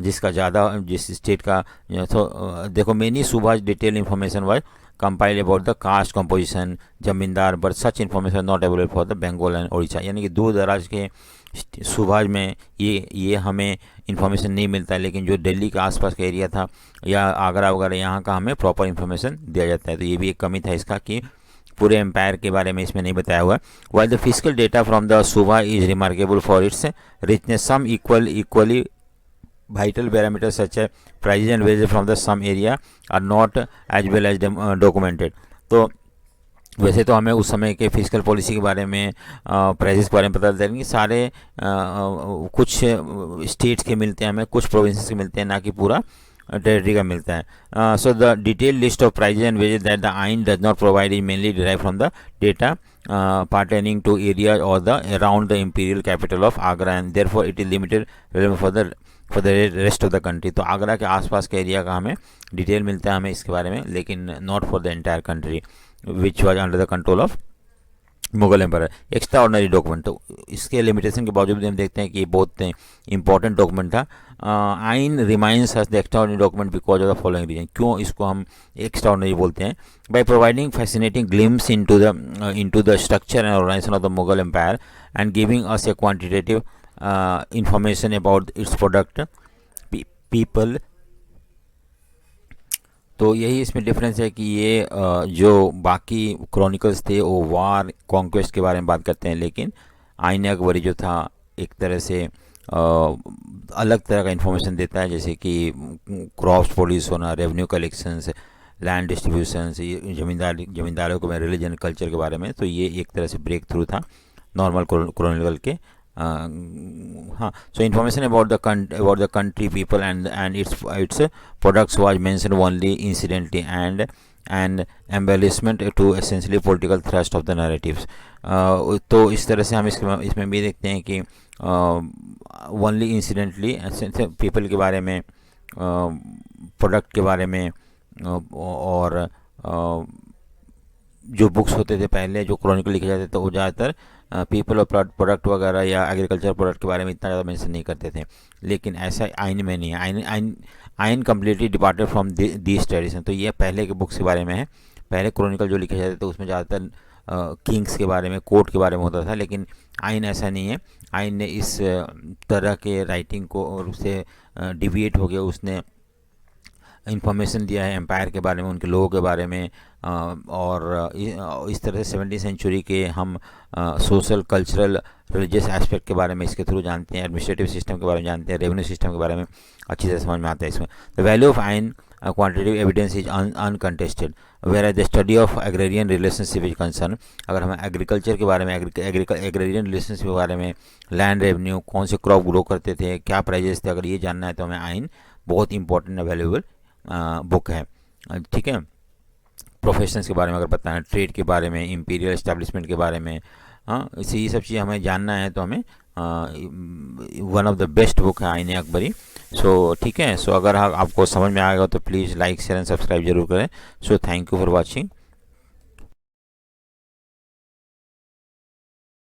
जिसका ज़्यादा जिस स्टेट का तो देखो many subas detail information was compile about the caste composition zamindar, but such information not available for the Bengal and Orissa. यानी कि दूर दराज के सूबाज में ये हमें इन्फॉर्मेशन नहीं मिलता है, लेकिन जो दिल्ली के आसपास का एरिया था या आगरा वगैरह यहाँ का हमें प्रॉपर इन्फॉर्मेशन दिया जाता है। तो ये भी एक कमी था इसका कि पूरे एम्पायर के बारे में इसमें नहीं बताया हुआ है। While the physical data from the suba is remarkable for its richness, some equally vital parameters such as prices and wages from the some area are not as well as documented। तो वैसे तो हमें उस समय के फिजिकल पॉलिसी के बारे में प्राइसेस के बारे में पता चलता है कि सारे कुछ स्टेट्स के मिलते हैं हमें, कुछ प्रोविंसेस के मिलते हैं, ना कि पूरा टेरिटरी का मिलता है। So the detail list of prices and wages that the Ain does not provide is mainly derive from the data pertaining to area or the around the imperial capital of Agra, and therefore it is limited relevant for the rest of the country। तो आगरा के आसपास के area का हमें detail मिलता है हमें इसके बारे में, लेकिन not for the entire country which was under the control of Mughal empire. Extraordinary document, तो इसके लिमिटेशन के बावजूद भी हम देखते हैं कि ये बहुत इंपॉर्टेंट डॉक्यूमेंट था। Ain reminds us the extraordinary document because of the following reason. क्यों इसको हम एक्स्ट्रा ऑर्डनरी बोलते हैं? By providing fascinating glimpse into the structure and organisation of the Mughal empire and giving us a quantitative information about its product people. तो यही इसमें difference है कि ये जो बाकी क्रॉनिकल्स थे वो वार कॉन्क्वेस्ट के बारे में बात करते हैं, लेकिन आइन अकबरी जो था एक तरह से अलग तरह का इन्फॉर्मेशन देता है, जैसे कि क्रॉप्स प्रोड्यूस होना, रेवेन्यू कलेक्शंस, लैंड डिस्ट्रीब्यूशंस, जमींदारों को रिलीजन कल्चर के बारे में। तो ये एक तरह से ब्रेक थ्रू था नॉर्मल क्रोनिकल के हाँ. So information about the country people and its products was mention only incidentally and embellishment to essentially political thrust of the narratives. तो इस तरह से हम इसमें भी देखते हैं कि ओनली इंसिडेंटली पीपल के बारे में, प्रोडक्ट के बारे में, और जो बुक्स होते थे पहले, जो क्रॉनिकल लिखे जाते थे, तो वो ज़्यादातर पीपल और प्रोडक्ट वगैरह या एग्रीकल्चर प्रोडक्ट के बारे में इतना ज़्यादा मेंशन नहीं करते थे. लेकिन ऐसा आइन में नहीं है. आइन completely departed from these tradition. तो ये पहले के बुक्स के बारे में है. पहले क्रॉनिकल जो लिखे जाते थे उसमें ज़्यादातर किंग्स के बारे में, कोर्ट के बारे में होता था. लेकिन आइन ऐसा नहीं है. आइन ने इस तरह के राइटिंग को और उससे डिविएट हो गया. उसने इंफॉर्मेशन दिया है एम्पायर के बारे में, उनके लोगों के बारे में, और इस तरह से 17वीं सेंचुरी के हम सोशल, कल्चरल, रिलीजियस एस्पेक्ट के बारे में इसके थ्रू जानते हैं. एडमिनिस्ट्रेटिव सिस्टम के बारे में जानते हैं. रेवेन्यू सिस्टम के बारे में अच्छी तरह समझ में आता है इसमें. The value of Ain quantitative evidence is uncontested where the study of agrarian relationship is concern. अगर हमें एग्रीकल्चर के बारे में, एग्रेरियन रिलेशनशिप के बारे में, लैंड रेवेन्यू, कौन से क्रॉप ग्रो करते थे, क्या प्राइजेस थे, अगर ये जानना है तो हमें आइन बहुत इंपॉर्टेंट वैल्यूएबल बुक है. ठीक है. प्रोफेशंस के बारे में अगर बताएं, ट्रेड के बारे में, इंपीरियल एस्टैब्लिशमेंट के बारे में, हाँ, इसे ये सब चीज़ हमें जानना है तो हमें one of the best book है आइन अकबरी. सो ठीक है. सो अगर आपको समझ में आएगा तो please like, share and subscribe जरूर करें. So thank you for watching.